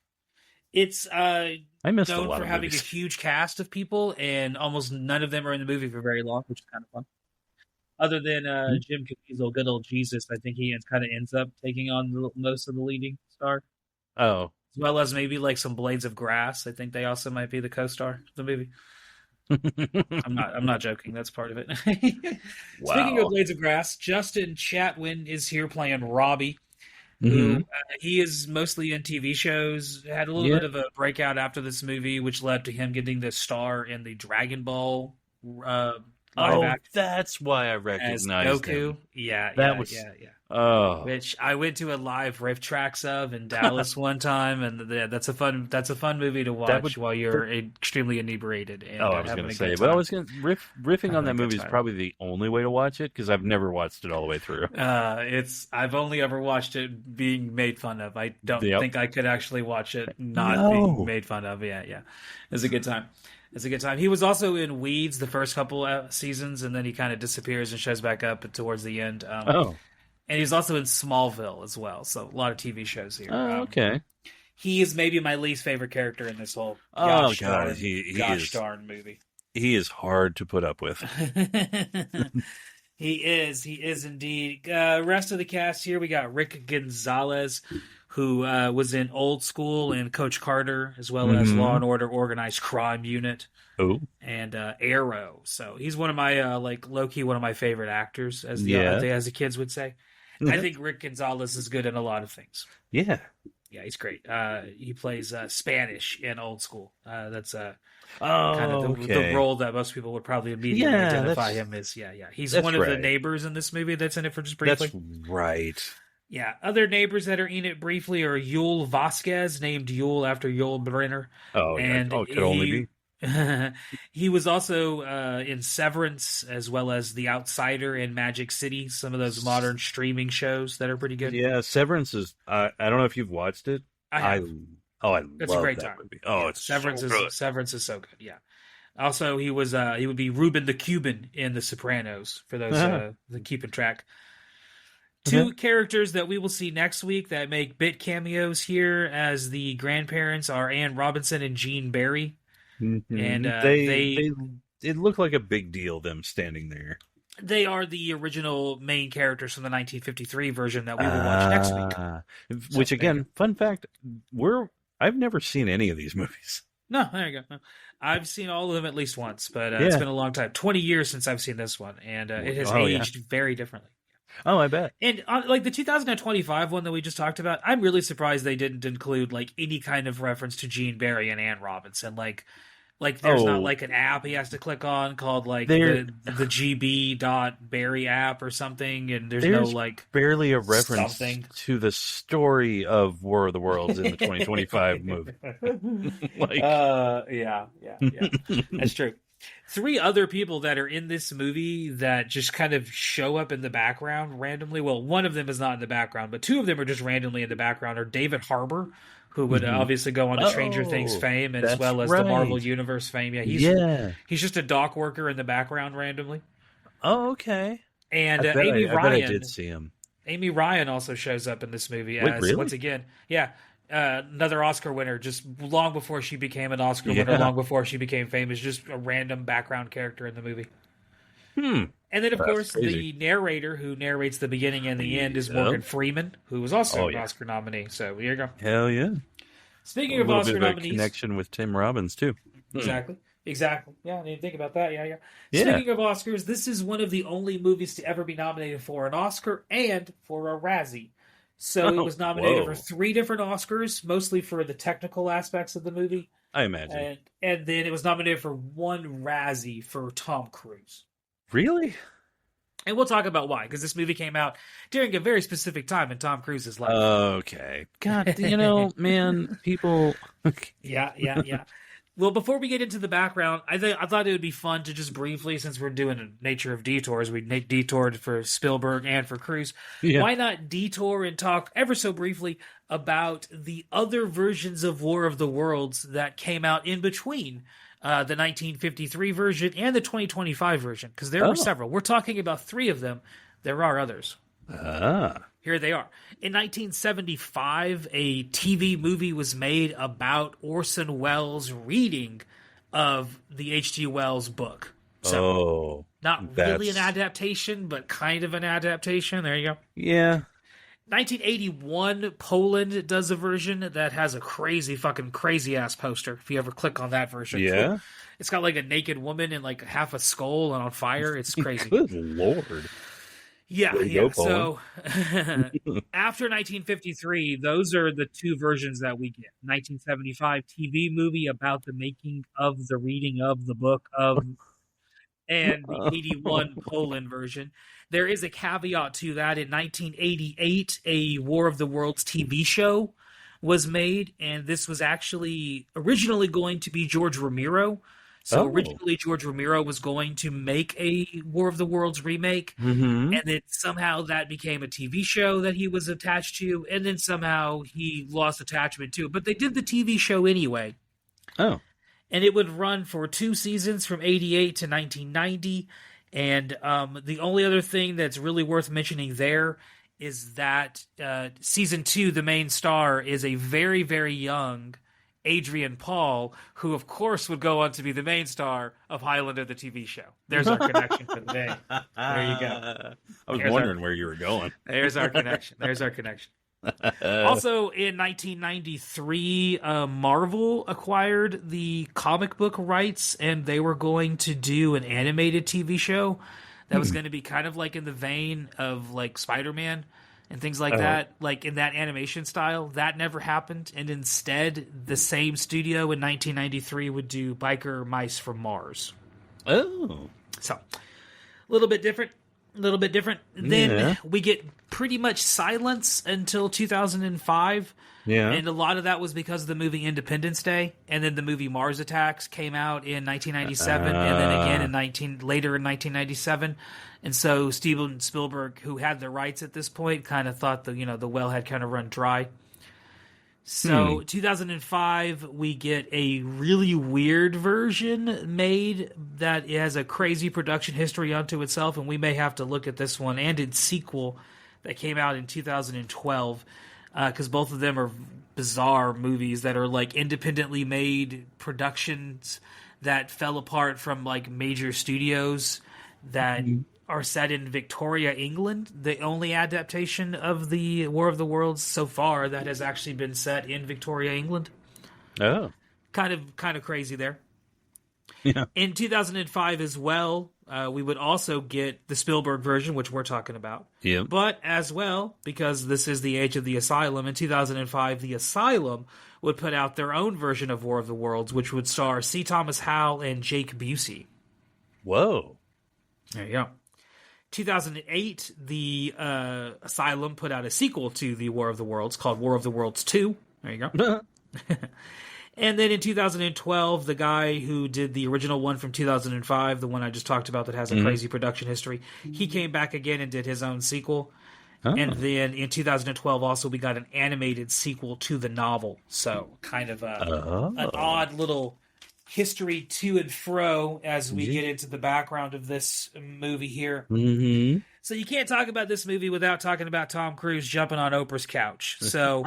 It's I missed known a lot for of having movies. a huge cast of people, and almost none of them are in the movie for very long, which is kind of fun. Other than Jim Caviezel, good old Jesus, I think he kind of ends up taking on most of the leading star. Oh. As well as maybe like some Blades of Grass. I think they also might be the co-star of the movie. I'm not joking. That's part of it. Wow. Speaking of Blades of Grass, Justin Chatwin is here playing Robbie, who he is mostly in TV shows. Had a little bit of a breakout after this movie, which led to him getting the star in the Dragon Ball live action. That's why I recognized Goku. him. Yeah. Oh, which I went to a live riff tracks of in Dallas one time, and that's a fun movie to watch while you're extremely inebriated. And I was going to say, but I was going to riffing on that movie is probably the only way to watch it because I've never watched it all the way through. I've only ever watched it being made fun of. I don't think I could actually watch it not being made fun of. Yeah, it's a good time. It's a good time. He was also in Weeds the first couple seasons, and then he kind of disappears and shows back up towards the end. And he's also in Smallville as well, so a lot of TV shows here. Oh, okay. He is maybe my least favorite character in this whole darn movie. He is hard to put up with. He is indeed. Rest of the cast here, we got Rick Gonzalez, who was in Old School and Coach Carter, as well as Law and Order Organized Crime Unit. Oh, and Arrow. So he's one of my low-key one of my favorite actors, as the kids would say. I think Rick Gonzalez is good in a lot of things. Yeah, he's great. He plays Spanish in Old School. That's kind of the role that most people would probably immediately identify him as. He's one of the neighbors in this movie that's in it for just briefly. That's right. Yeah, other neighbors that are in it briefly are Yul Vasquez, named Yul after Yul Brynner. It could only be. He was also in Severance, as well as The Outsider and Magic City, some of those modern streaming shows that are pretty good. Yeah, Severance is. I don't know if you've watched it. I love it's a great that time. movie. Oh, it's Severance so good. Severance is so good. Yeah. Also, he would be Ruben the Cuban in The Sopranos for those the keeping track. Two characters that we will see next week that make bit cameos here as the grandparents are Anne Robinson and Gene Barry. And it looked like a big deal, them standing there. They are the original main characters from the 1953 version that we will watch next week. Which, again, fun fact, I've never seen any of these movies. No, there you go. No. I've seen all of them at least once, but it's been a long time. 20 years since I've seen this one, and it has aged very differently. Oh, I bet. And like the 2025 one that we just talked about, I'm really surprised they didn't include like any kind of reference to Gene Barry and Anne Robinson. Like there's not like an app he has to click on called like the GB.Barry app or something, and there's no like barely a reference to the story of War of the Worlds in the 2025 movie. Yeah, that's true. Three other people that are in this movie that just kind of show up in the background randomly. Well, one of them is not in the background, but two of them are just randomly in the background. Are David Harbour, who would obviously go on to Stranger Things fame, as well as the Marvel Universe fame. Yeah, he's just a dock worker in the background randomly. Oh, okay. And Amy Ryan. I bet I did see him. Amy Ryan also shows up in this movie as, really? once again, another Oscar winner, just long before she became an Oscar winner, long before she became famous, just a random background character in the movie. And then, of course, the narrator who narrates the beginning and the end is Morgan Freeman, who was also an Oscar nominee. So here you go. Hell yeah. Speaking of Oscar nominees, connection with Tim Robbins too. Exactly. Yeah, I didn't think about that. Yeah. Speaking of Oscars, this is one of the only movies to ever be nominated for an Oscar and for a Razzie. So it was nominated for 3 different Oscars, mostly for the technical aspects of the movie. I imagine. And then it was nominated for 1 Razzie for Tom Cruise. Really? And we'll talk about why, because this movie came out during a very specific time in Tom Cruise's life. Okay. God, man, people... Yeah. Well, before we get into the background, I thought it would be fun to just briefly, since we're doing a nature of detours, we detoured for Spielberg and for Cruise. Yeah. Why not detour and talk ever so briefly about the other versions of War of the Worlds that came out in between the 1953 version and the 2025 version? Because there were several. We're talking about 3 of them. There are others. Here they are. In 1975, a TV movie was made about Orson Welles' reading of the H.G. Wells book. So, not really an adaptation, but kind of an adaptation. There you go. Yeah. 1981, Poland does a version that has a crazy-ass poster, if you ever click on that version. Yeah? It's got like a naked woman and like half a skull and on fire. It's crazy. Good Lord. Yeah. So after 1953, those are the 2 versions that we get. 1975 TV movie about the making of the reading of the book of, and the 81 Poland version. There is a caveat to that. In 1988, a War of the Worlds TV show was made, and this was actually originally going to be George Romero. So originally, George Romero was going to make a War of the Worlds remake, and then somehow that became a TV show that he was attached to, and then somehow he lost attachment to it. But they did the TV show anyway. Oh. And it would run for 2 seasons from 88 to 1990. And the only other thing that's really worth mentioning there is that season 2, the main star, is a very, very young Adrian Paul, who of course would go on to be the main star of Highlander, the TV show. There's our connection for the day. There you go. I was wondering where you were going. There's our connection. Also, in 1993, Marvel acquired the comic book rights, and they were going to do an animated TV show that was going to be kind of like in the vein of like Spider-Man and things like that, like in that animation style. That never happened, and instead, the same studio in 1993 would do Biker Mice from Mars. Oh. So, a little bit different. Then we get pretty much silence until 2005. Yeah. And a lot of that was because of the movie Independence Day, and then the movie Mars Attacks came out in 1997, and then again later in 1997. And so Steven Spielberg, who had the rights at this point, kind of thought the well had kind of run dry. So 2005, we get a really weird version made that has a crazy production history unto itself, and we may have to look at this one and its sequel that came out in 2012, because both of them are bizarre movies that are like independently made productions that fell apart from like major studios that are set in Victoria, England. The only adaptation of the War of the Worlds so far that has actually been set in Victoria, England. Oh. Kind of crazy there. Yeah. In 2005 as well, we would also get the Spielberg version, which we're talking about. Yeah. But as well, because this is the age of the Asylum, in 2005, the Asylum would put out their own version of War of the Worlds, which would star C. Thomas Howell and Jake Busey. Whoa. There you go. 2008, the Asylum put out a sequel to the War of the Worlds called War of the Worlds 2. There you go. And then in 2012, the guy who did the original one from 2005, the one I just talked about that has a crazy production history, he came back again and did his own sequel. Oh. And then in 2012, also, we got an animated sequel to the novel. So kind of an odd little history to and fro as we get into the background of this movie here. Mm-hmm. So you can't talk about this movie without talking about Tom Cruise jumping on Oprah's couch. So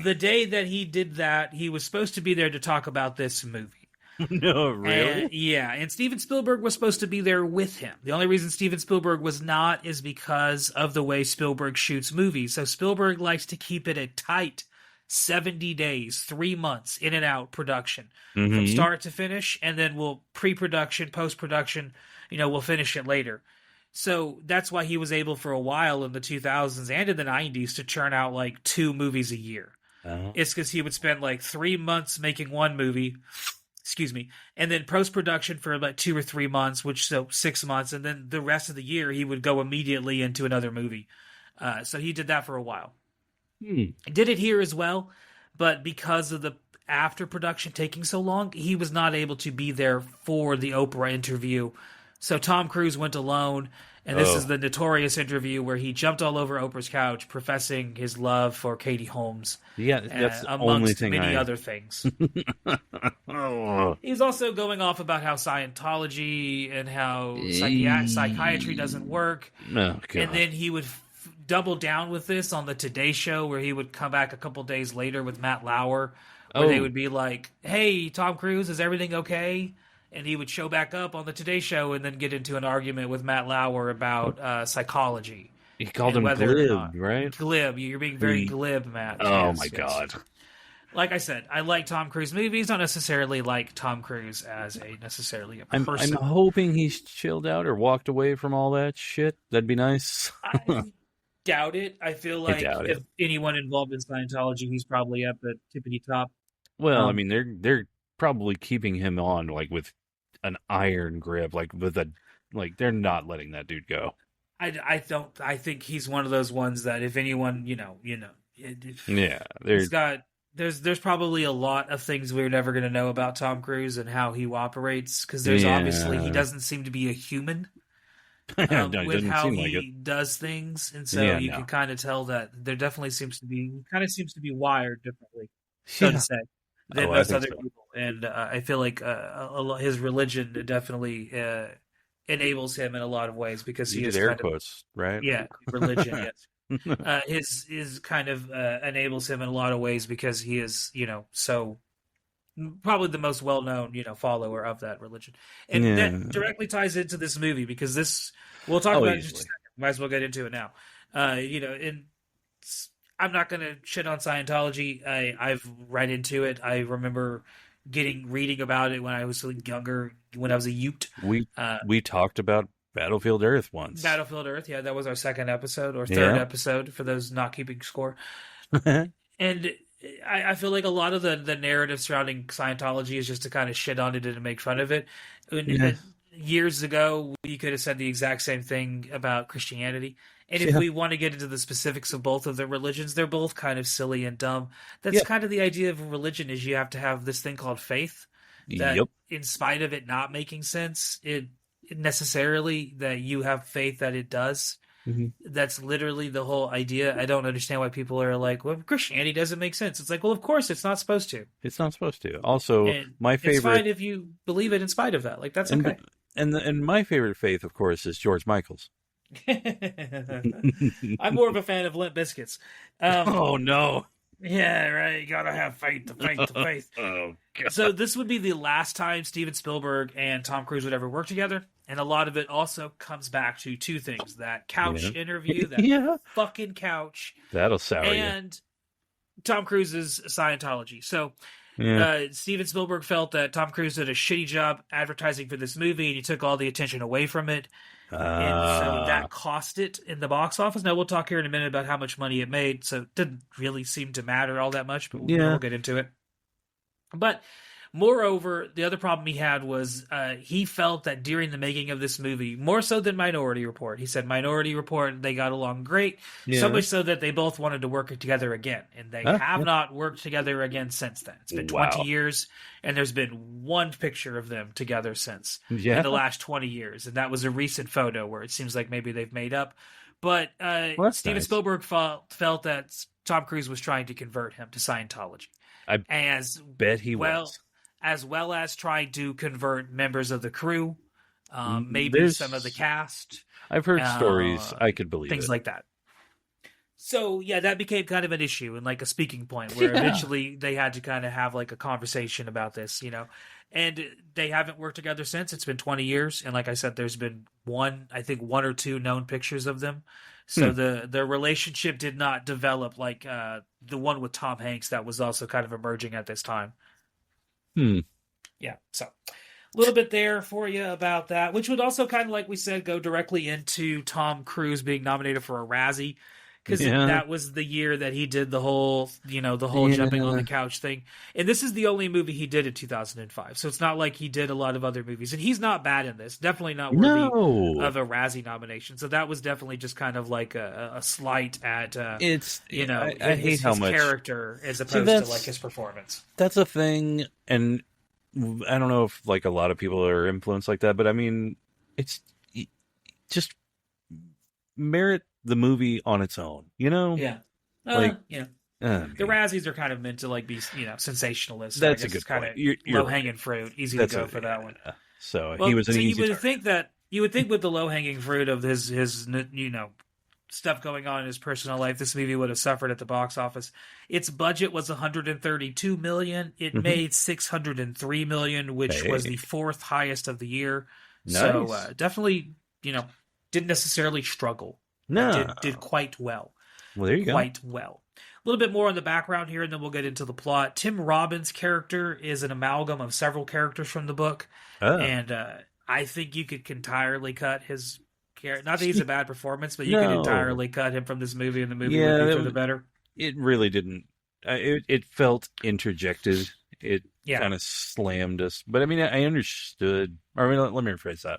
the day that he did that, he was supposed to be there to talk about this movie. No, really? And Steven Spielberg was supposed to be there with him. The only reason Steven Spielberg was not is because of the way Spielberg shoots movies. So Spielberg likes to keep it a tight 70 days, 3 months, in and out production from start to finish, and then we'll pre-production, post-production, we'll finish it later. So that's why he was able for a while in the 2000s and in the 90s to churn out like 2 movies a year. It's because he would spend like 3 months making one movie, and then post-production for about 2 or 3 months, so 6 months, and then the rest of the year he would go immediately into another movie. So he did that for a while. Did it here as well, but because of the after production taking so long, he was not able to be there for the Oprah interview. So Tom Cruise went alone, and this is the notorious interview where he jumped all over Oprah's couch, professing his love for Katie Holmes. Yeah, that's the amongst only thing many other things. He's also going off about how Scientology and how psychiatry doesn't work. Oh, God. And then he would double down with this on the Today Show, where he would come back a couple days later with Matt Lauer, where they would be like, "Hey, Tom Cruise, is everything okay?" And he would show back up on the Today Show and then get into an argument with Matt Lauer about psychology. He called him glib, right? Glib. You're being very glib, Matt. Oh, my God. Like I said, I like Tom Cruise movies. Don't necessarily like Tom Cruise as a person. I'm hoping he's chilled out or walked away from all that shit. That'd be nice. I doubt it. I feel like if anyone involved in Scientology, he's probably at the tippity top. Well, I mean, they're probably keeping him on like with an iron grip, they're not letting that dude go. I think he's one of those ones that if anyone, there's probably a lot of things we're never going to know about Tom Cruise and how he operates, because there's obviously he doesn't seem to be a human with how he does things, and so you can kind of tell that there definitely seems to be wired differently, so to say, than most other people. And I feel like his religion definitely enables him in a lot of ways, because he is air kind quotes, right? Yeah, religion. Yes, his kind of enables him in a lot of ways, because he is, so probably the most well-known, follower of that religion, and that directly ties into this movie, because we'll talk about it in just a second. Might as well get into it now. I'm not going to shit on Scientology. I've read into it. I remember reading about it when I was younger, when I was a Ute. We talked about Battlefield Earth once. Battlefield Earth, yeah, that was our second episode or third episode for those not keeping score. And I feel like a lot of the narrative surrounding Scientology is just to kind of shit on it and to make fun of it. Years ago, we could have said the exact same thing about Christianity. And if we want to get into the specifics of both of their religions, they're both kind of silly and dumb. That's kind of the idea of a religion, is you have to have this thing called faith. That in spite of it not making sense, it necessarily that you have faith that it does. That's literally the whole idea. I don't understand why people are like, well, Christianity doesn't make sense. It's like, well, of course it's not supposed to. It's not supposed to. Also, my favorite... It's fine if you believe it in spite of that. Like, that's okay. And my favorite faith, of course, is George Michael's. I'm more of a fan of Limp Bizkits. Oh, no. Yeah, right. You gotta have faith to faith. Oh, God. So this would be the last time Steven Spielberg and Tom Cruise would ever work together. And a lot of it also comes back to two things. That couch interview, that fucking couch. That'll sour you. And Tom Cruise's Scientology. So Steven Spielberg felt that Tom Cruise did a shitty job advertising for this movie, and he took all the attention away from it. And so that cost it in the box office. Now, we'll talk here in a minute about how much money it made, so it didn't really seem to matter all that much, but we'll get into it. But Moreover, the other problem he had was he felt that during the making of this movie, more so than Minority Report, he said Minority Report, they got along great, so much so that they both wanted to work together again, and they have not worked together again since then. It's been 20 years, and there's been one picture of them together since in the last 20 years, and that was a recent photo where it seems like maybe they've made up. But Steven Spielberg felt that Tom Cruise was trying to convert him to Scientology. I bet he was. As well as trying to convert members of the crew, maybe some of the cast. I've heard stories. I could believe things like that. So, yeah, that became kind of an issue and like a speaking point where eventually they had to kind of have like a conversation about this, And they haven't worked together since. It's been 20 years. And like I said, there's been one or two known pictures of them. So the relationship did not develop like the one with Tom Hanks that was also kind of emerging at this time. Yeah, so a little bit there for you about that, which would also kind of, like we said, go directly into Tom Cruise being nominated for a Razzie, because that was the year that he did the whole jumping on the couch thing. And this is the only movie he did in 2005, so it's not like he did a lot of other movies. And he's not bad in this, definitely not worthy of a Razzie nomination. So that was definitely just kind of like a slight at I hate how much character as opposed to like his performance. That's a thing, and I don't know if like a lot of people are influenced like that, but I mean, it's just merit the movie on its own, Yeah. The Razzies are kind of meant to like be, sensationalist. That's a good point. You're low-hanging fruit. Easy to go for that one. So he was an easy target. You would think with the low-hanging fruit of his stuff going on in his personal life, this movie would have suffered at the box office. Its budget was $132 million. It made $603 million, which was the fourth highest of the year. Nice. So definitely, didn't necessarily struggle. No, did quite well. Well, there you go. Quite well. A little bit more on the background here, and then we'll get into the plot. Tim Robbins' character is an amalgam of several characters from the book, and I think you could entirely cut his character. Not that he's a bad performance, but you could entirely cut him from this movie, and the movie would be for the better. It really didn't. It felt interjected. It kind of slammed us. But I mean, I understood. Or, I mean, let me rephrase that.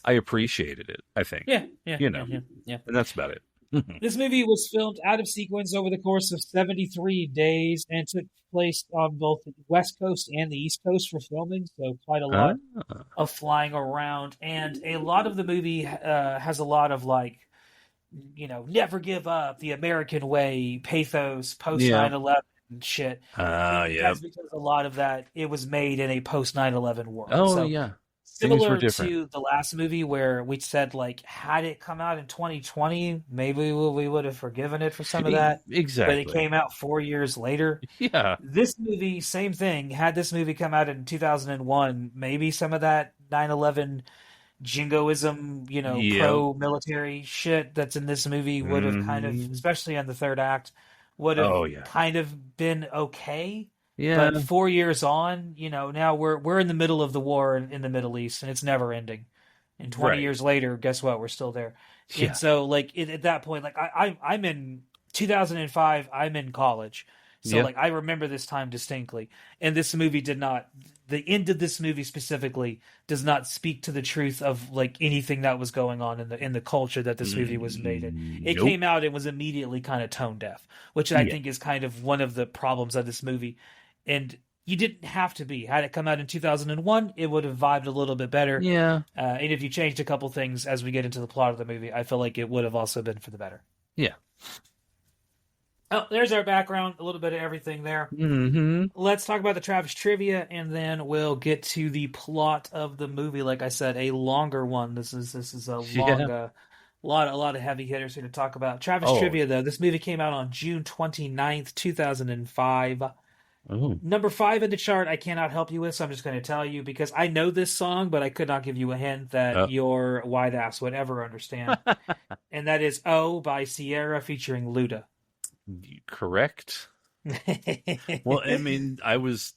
I appreciated it, I think. Yeah. And that's about it. This movie was filmed out of sequence over the course of 73 days and took place on both the West Coast and the East Coast for filming, so quite a lot of flying around. And a lot of the movie has a lot of, like, never give up, the American way, pathos, post 9/11 shit. That's because a lot of that, it was made in a post 9/11 world. Similar to the last movie where we said, like, had it come out in 2020, maybe we would have forgiven it for some of that. Exactly. But it came out 4 years later. Yeah. This movie, same thing. Had this movie come out in 2001, maybe some of that 9/11 jingoism, pro-military shit that's in this movie would have kind of, especially on the third act, would have kind of been okay. Yeah. But 4 years on, now we're in the middle of the war in the Middle East, and it's never ending. And 20 years later, guess what? We're still there. Yeah. And so, like, at that point, like, I'm in 2005, I'm in college. So, like, I remember this time distinctly. And this movie the end of this movie specifically does not speak to the truth of, like, anything that was going on in the culture that this movie was made in. It came out and was immediately kind of tone deaf, which I think is kind of one of the problems of this movie. And you didn't have to be. Had it come out in 2001, it would have vibed a little bit better. Yeah. And if you changed a couple things as we get into the plot of the movie, I feel like it would have also been for the better. Yeah. Oh, there's our background, a little bit of everything there. Mm-hmm. Let's talk about the Travis trivia, and then we'll get to the plot of the movie. Like I said, a longer one. This is a long, a lot of heavy hitters here to talk about. Travis trivia, though. This movie came out on June 29th, 2005. Oh. Number 5 in the chart, I cannot help you with, so I'm just going to tell you because I know this song, but I could not give you a hint that your white ass would ever understand. And that is "Oh" by Sierra featuring Luda. Correct. Well, I mean, I was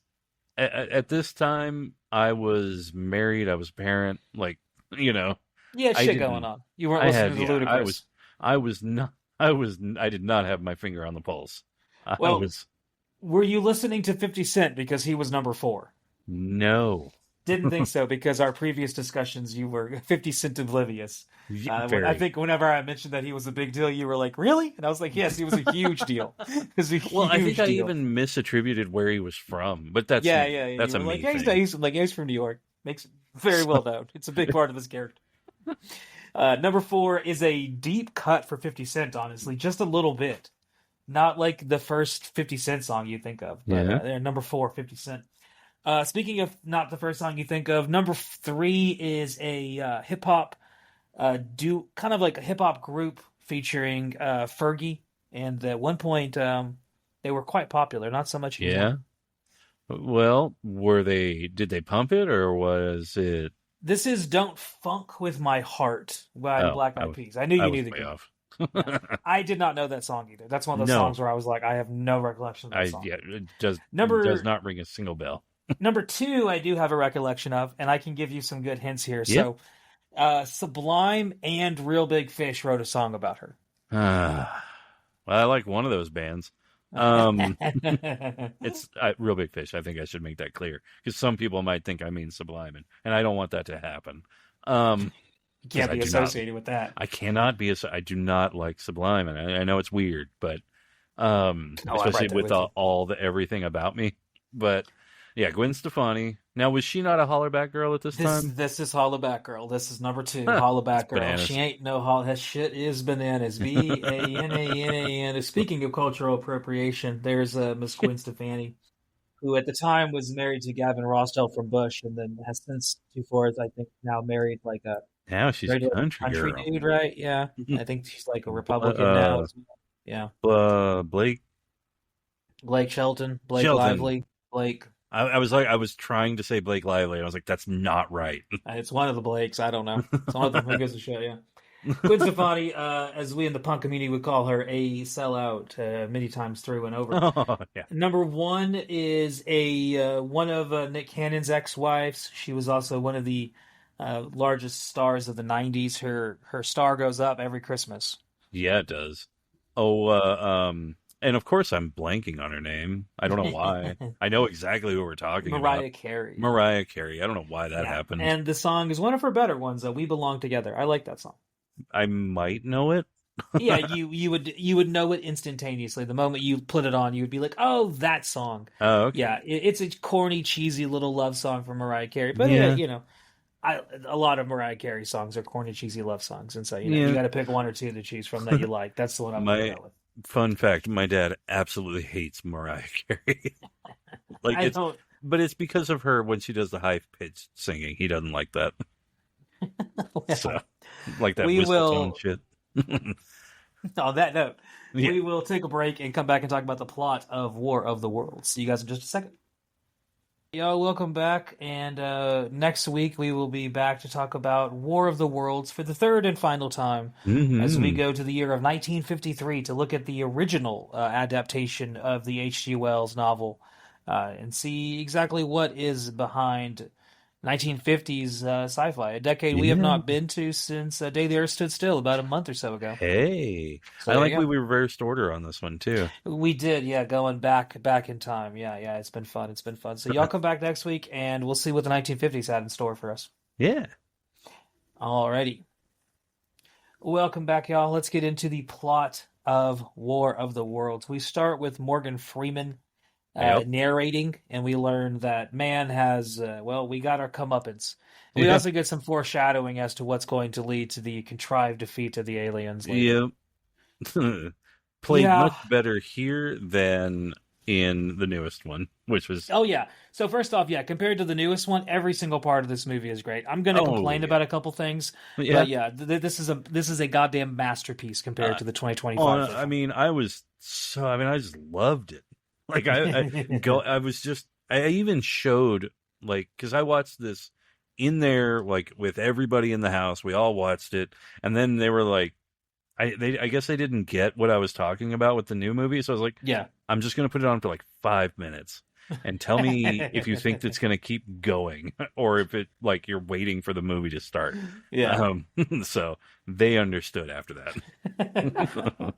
at this time. I was married. I was a parent. Like, Yeah, shit going on. You weren't listening to Ludacris. I did not have my finger on the pulse. Were you listening to 50 Cent because he was number 4? No. Didn't think so, because our previous discussions, you were 50 Cent oblivious. I think whenever I mentioned that he was a big deal, you were like, "Really?" And I was like, "Yes, he was a huge deal." It was a Well, I think huge I deal. even misattributed where he was from, but that's Yeah. that's You a were like, me "Yeah, thing. he's from New York." Makes it very well So, known. It's a big part of his character. Number 4 is a deep cut for 50 Cent, honestly, just a little bit. Not like the first 50 Cent song you think of, but yeah. number 4, 50 Cent. Speaking of not the first song you think of, number 3 is a hip hop kind of like a hip hop group featuring Fergie, and at one point they were quite popular. Not so much anymore. Yeah. Well, did they pump it or was it? This is "Don't Funk with My Heart" by the Oh, Black Eyed Peas. I knew I you was knew the way group. off. Yeah, I did not know that song either. That's one of those songs No, where I was like, I have no recollection of that song. yeah, it does Number not ring a single bell. number 2, I do have a recollection of, and I can give you some good hints here. Yeah. So, Sublime and Real Big Fish wrote a song about her. Well, I like one of those bands. It's Real Big Fish. I think I should make that clear because some people might think I mean Sublime, and I don't want that to happen. You can't be associated with that. I cannot be. I do not like Sublime, and I know it's weird, but especially with all the everything about me. But yeah, Gwen Stefani. Now, was she not a Hollaback Girl at this time? This is Hollaback Girl. This is number 2, Hollaback Girl. Bananas. She ain't no holla. That shit is bananas. BANANAN. Speaking of cultural appropriation, there's Miss Gwen Stefani, who at the time was married to Gavin Rossdale from Bush, and then has since I think now married like a Now she's a country girl. dude, right? Yeah, I think she's like a Republican now. Yeah, Blake Shelton, Blake Shelton. Lively, Blake. I was trying to say Blake Lively. I was like, that's not right. It's one of the Blakes. I don't know. It's one of them who gives a shit. Yeah. Gwen Stefani, as we in the punk community would call her, a sellout many times through and over. Oh, yeah. Number 1 is one of Nick Cannon's ex-wives. She was also one of the largest stars of the 90s. Her star goes up every Christmas. Yeah, it does. Oh, and of course I'm blanking on her name. I don't know why. I know exactly who we're talking about. Mariah Carey. Mariah Carey. I don't know why that happened. And the song is one of her better ones, "We Belong Together." I like that song. I might know it. Yeah, you would know it instantaneously. The moment you put it on, you would be like, "Oh, that song." Oh, okay. Yeah, it's a corny, cheesy little love song from Mariah Carey. But Yeah. a lot of Mariah Carey songs are corny, cheesy love songs, and so you got to pick one or two to choose from that you like. That's the one I'm going to go with. Fun fact: my dad absolutely hates Mariah Carey. But it's because of her when she does the high pitched singing. He doesn't like that. Well, So, like that whistle tone shit. On that note, we will take a break and come back and talk about the plot of War of the Worlds. See you guys in just a second. Yo, welcome back. And next week we will be back to talk about War of the Worlds for the third and final time as we go to the year of 1953 to look at the original adaptation of the H.G. Wells novel and see exactly what is behind 1950s sci-fi, a decade we have not been to since Day the Earth Stood Still about a month or so ago. Hey, so I like we reversed order on this one too. We did, yeah, going back in time. Yeah, it's been fun. So y'all come back next week and we'll see what the 1950s had in store for us. Yeah. Alrighty. Welcome back, y'all. Let's get into the plot of War of the Worlds. We start with Morgan Freeman narrating, and we learn that man has, we got our comeuppance. We also get some foreshadowing as to what's going to lead to the contrived defeat of the aliens later. Yep. Played much better here than in the newest one, which was... Oh, yeah. So first off, compared to the newest one, every single part of this movie is great. I'm going to complain about a couple things, but this is a goddamn masterpiece compared to the 2025. I just loved it. Like I even showed, like, because I watched this in there, like, with everybody in the house. We all watched it, and then they were like, I guess they didn't get what I was talking about with the new movie, so I was like, I'm just gonna put it on for like 5 minutes, and tell me if you think it's going to keep going or if it like you're waiting for the movie to start. Yeah. So they understood after that.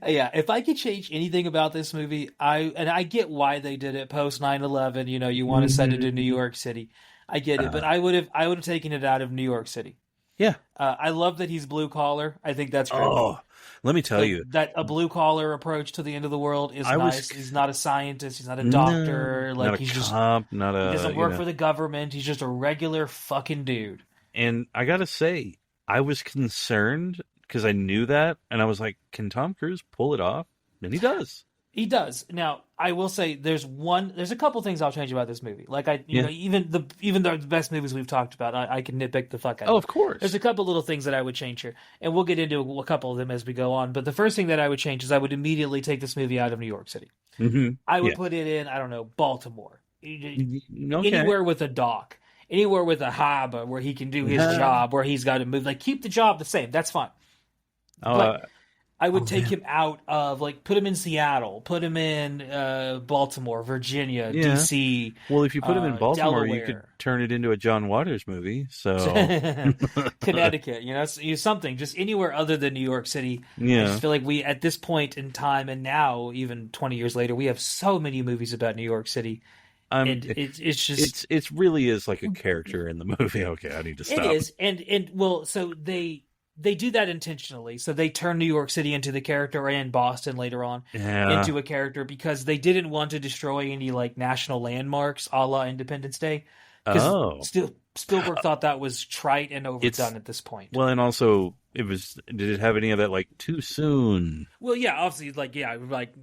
Yeah, if I could change anything about this movie, I get why they did it post 9/11, you want to send it to New York City. I get it, but I would have taken it out of New York City. Yeah. I love that he's blue collar. I think that's great. Oh, let me tell you. That a blue collar approach to the end of the world is nice. He's not a scientist. He's not a doctor. Not he's a cop. he doesn't work for the government. He's just a regular fucking dude. And I got to say, I was concerned because I knew that. And I was like, can Tom Cruise pull it off? And he does. He does. Now, I will say there's a couple things I'll change about this movie. Like even the best movies we've talked about, I can nitpick the fuck out of. Oh, of course. There's a couple little things that I would change here, and we'll get into a couple of them as we go on. But the first thing that I would change is I would immediately take this movie out of New York City. Mm-hmm. I would put it in, I don't know, Baltimore, Okay. anywhere with a dock, anywhere with a harbor where he can do his job, where he's got to move. Like keep the job the same. That's fine. But I would take him out of put him in Seattle, put him in Baltimore, Virginia, DC. Well, if you put him in Baltimore, Delaware. you could turn it into a John Waters movie. So Connecticut, something just anywhere other than New York City. Yeah. I just feel like we at this point in time, and now even 20 years later, we have so many movies about New York City. And it's just it really is like a character in the movie. Okay, I need to stop. It is, and well, so they do that intentionally. So they turn New York City into the character and Boston later on into a character because they didn't want to destroy any national landmarks a la Independence Day. Spielberg thought that was trite and overdone at this point. Well, and also did it have any of that too soon? Well, yeah, obviously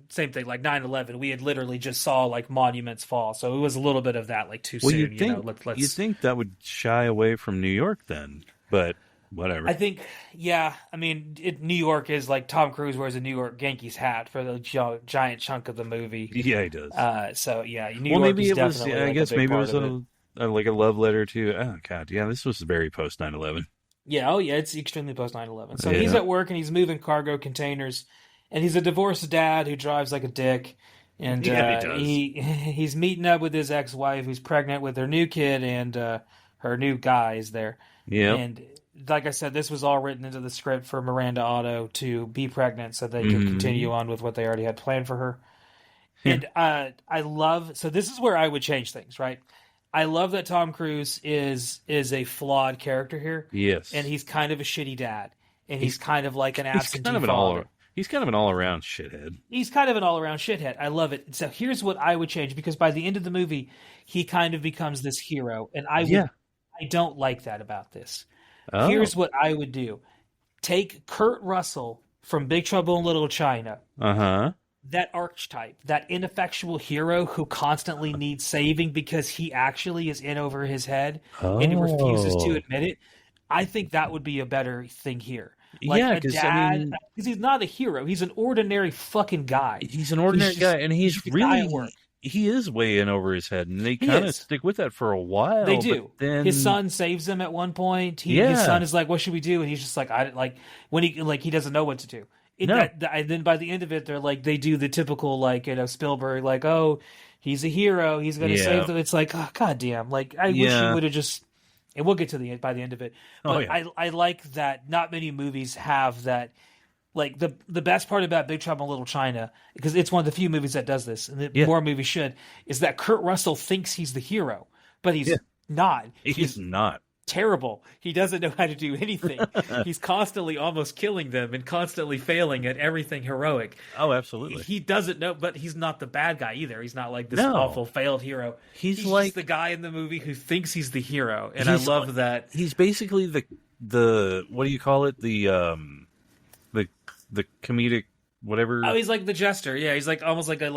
same thing, 9/11, we had literally just saw monuments fall. So it was a little bit of that too soon. You'd think that would shy away from New York then, but whatever. I think, New York is Tom Cruise wears a New York Yankees hat for the giant chunk of the movie. Yeah, he does. So yeah, New York maybe is it was. definitely I guess maybe it was a love letter to. Oh God, yeah, this was very post 9/11. Yeah, it's extremely post 9/11. So he's at work and he's moving cargo containers, and he's a divorced dad who drives like a dick. And he does. He's meeting up with his ex-wife who's pregnant with her new kid, and her new guy is there. Yeah, and like I said, this was all written into the script for Miranda Otto to be pregnant so they could continue on with what they already had planned for her. And so this is where I would change things, right? I love that Tom Cruise is a flawed character here. Yes. And he's kind of a shitty dad. And he's kind of like an absentee father. He's kind of an all-around shithead. He's kind of an all-around shithead. I love it. So here's what I would change, because by the end of the movie, he kind of becomes this hero. And I don't like that about this. Oh. Here's what I would do. Take Kurt Russell from Big Trouble in Little China. Uh-huh. That archetype, that ineffectual hero who constantly needs saving because he actually is in over his head and he refuses to admit it. I think that would be a better thing here. Because he's not a hero. He's an ordinary fucking guy. He's an ordinary guy, and he's really... He is way in over his head, and they kind of stick with that for a while. They do. But then... His son saves him at one point. His son is like, "What should we do?" And he's just like, when he doesn't know what to do. And then by the end of it, they're like, they do the typical Spielberg, oh, he's a hero, he's going to save them. It's like, oh, goddamn, I wish he would have just. And we'll get to by the end of it. But I like that not many movies have that. The best part about Big Trouble in Little China, because it's one of the few movies that does this, and more movies should, is that Kurt Russell thinks he's the hero, but he's not. He's not. Terrible. He doesn't know how to do anything. He's constantly almost killing them and constantly failing at everything heroic. Oh, absolutely. He doesn't know, but he's not the bad guy either. He's not this awful failed hero. He's just the guy in the movie who thinks he's the hero, and I love that. He's basically the what do you call it? The comedic whatever. Oh, he's like the jester. Yeah, he's almost like you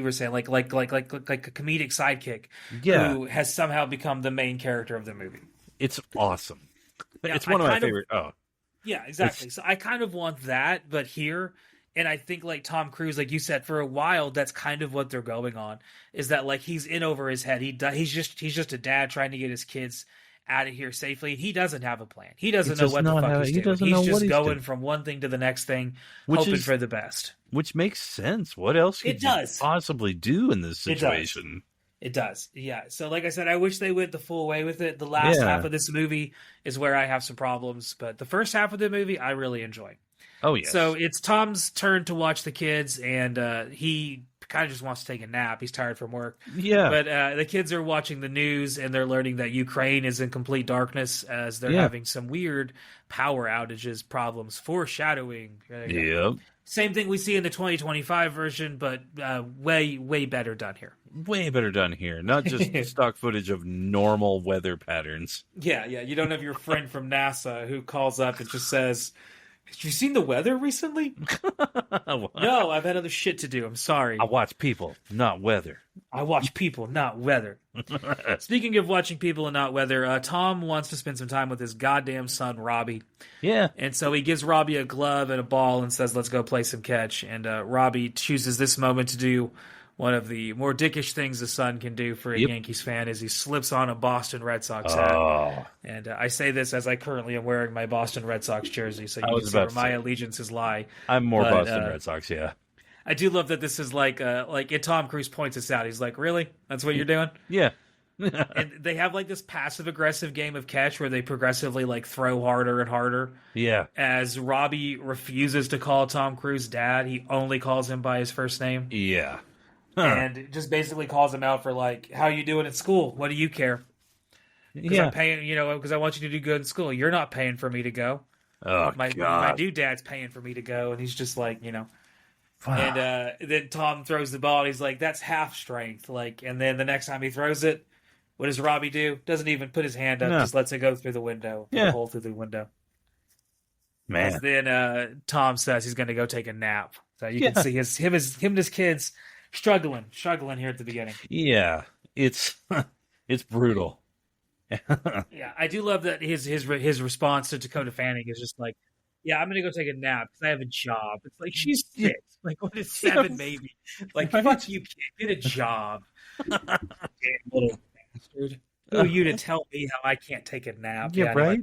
were saying, like a comedic sidekick. Yeah. Who has somehow become the main character of the movie. It's awesome. Yeah, it's one of my favorite. Yeah, exactly. So I kind of want that, but here, and I think Tom Cruise, like you said, for a while, that's kind of what they're going on. Is that he's in over his head. He's just a dad trying to get his kids out of here safely. He doesn't have a plan. He doesn't know what the fuck he's doing. He's just going from one thing to the next thing, hoping for the best. Which makes sense. What else could you possibly do in this situation? It does. Yeah. So like I said, I wish they went the full way with it. The last half of this movie is where I have some problems, but the first half of the movie I really enjoy. Oh, yes. So it's Tom's turn to watch the kids, and he kind of just wants to take a nap. He's tired from work. Yeah. But the kids are watching the news, and they're learning that Ukraine is in complete darkness as they're having some weird power outages problems, foreshadowing. Yep. Same thing we see in the 2025 version, but way, way better done here. Way better done here. Not just stock footage of normal weather patterns. Yeah. You don't have your friend from NASA who calls up and just says, "Have you seen the weather recently?" No, I've had other shit to do. I'm sorry. I watch people, not weather. I watch people, not weather. Speaking of watching people and not weather, Tom wants to spend some time with his goddamn son, Robbie. Yeah. And so he gives Robbie a glove and a ball and says, "Let's go play some catch." And Robbie chooses this moment to do one of the more dickish things a son can do for a Yankees fan is he slips on a Boston Red Sox hat. And I say this as I currently am wearing my Boston Red Sox jersey, so you can see where my allegiances lie. I'm more Boston Red Sox, yeah. I do love that this is like Tom Cruise points this out. He's like, "Really? That's what you're doing?" Yeah. And they have like this passive-aggressive game of catch where they progressively like throw harder and harder. Yeah. As Robbie refuses to call Tom Cruise dad, he only calls him by his first name. Yeah. And just basically calls him out for like, "How you doing at school? What do you care?" Because I'm paying, because I want you to do good in school. You're not paying for me to go. Oh, my new dad's paying for me to go, and he's just like, And then Tom throws the ball, and he's like, "That's half strength." And then the next time he throws it, what does Robbie do? Doesn't even put his hand up, just lets it go through the window, the hole through the window. Man. And then Tom says he's going to go take a nap. So you can see him and his kids struggling here at the beginning. Yeah, it's brutal. Yeah, I do love that his response to Dakota Fanning is just like, "Yeah, I'm gonna go take a nap because I have a job." It's like, she's 6. Like, what is 7, maybe? Like, fuck you, kid. Get a job. Damn little bastard. Who are you to tell me how I can't take a nap? Yeah, right?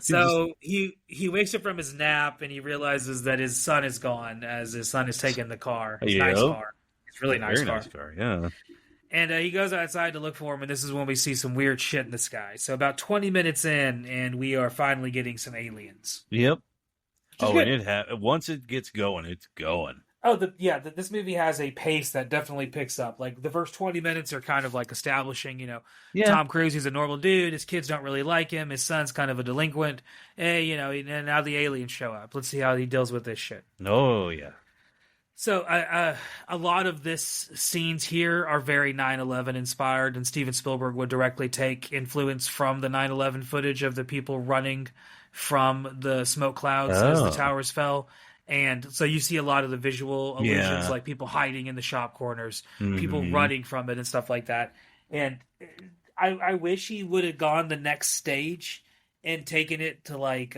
So he wakes up from his nap and he realizes that his son is gone as his son is taking the car. His nice car. It's really nice car. Yeah. And he goes outside to look for him, and this is when we see some weird shit in the sky. So about 20 minutes in, and we are finally getting some aliens. Yep. And once it gets going, it's going. This movie has a pace that definitely picks up. Like, the first 20 minutes are kind of like establishing, Tom Cruise, he's a normal dude. His kids don't really like him. His son's kind of a delinquent. Hey, and now the aliens show up. Let's see how he deals with this shit. Oh, yeah. So a lot of this scenes here are very 9/11 inspired, and Steven Spielberg would directly take influence from the 9/11 footage of the people running from the smoke clouds as the towers fell. And so you see a lot of the visual illusions, like people hiding in the shop corners, people running from it and stuff like that. And I wish he would have gone the next stage and taken it to like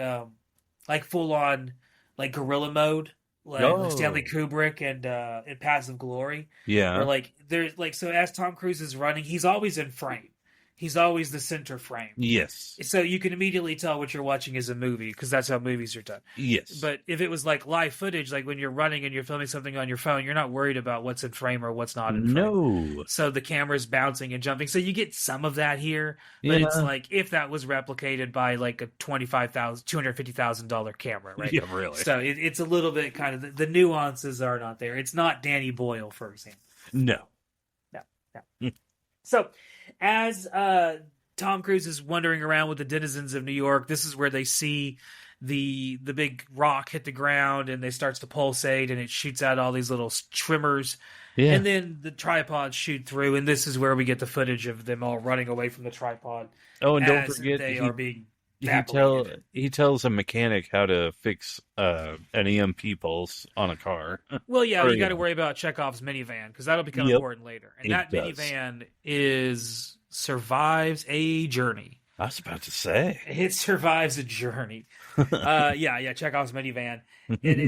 full on like guerrilla mode. Like Stanley Kubrick and Paths of Glory. Yeah. Where there's so as Tom Cruise is running, he's always in frame. He's always the center frame. Yes. So you can immediately tell what you're watching is a movie because that's how movies are done. Yes. But if it was like live footage, like when you're running and you're filming something on your phone, you're not worried about what's in frame or what's not in frame. No. So the camera's bouncing and jumping. So you get some of that here, but it's like if that was replicated by like a $250,000 camera, right? Yeah, really. So it's a little bit kind of the nuances are not there. It's not Danny Boyle, for example. No. So as Tom Cruise is wandering around with the denizens of New York, this is where they see the big rock hit the ground and it starts to pulsate and it shoots out all these little tremors. Yeah. And then the tripods shoot through, and this is where we get the footage of them all running away from the tripod. Oh, and don't forget they are being he tells a mechanic how to fix an EMP pulse on a car. Well, yeah, you got to worry about Chekhov's minivan because that'll become important later. And that minivan survives a journey. I was about to say it survives a journey. Chekhov's minivan.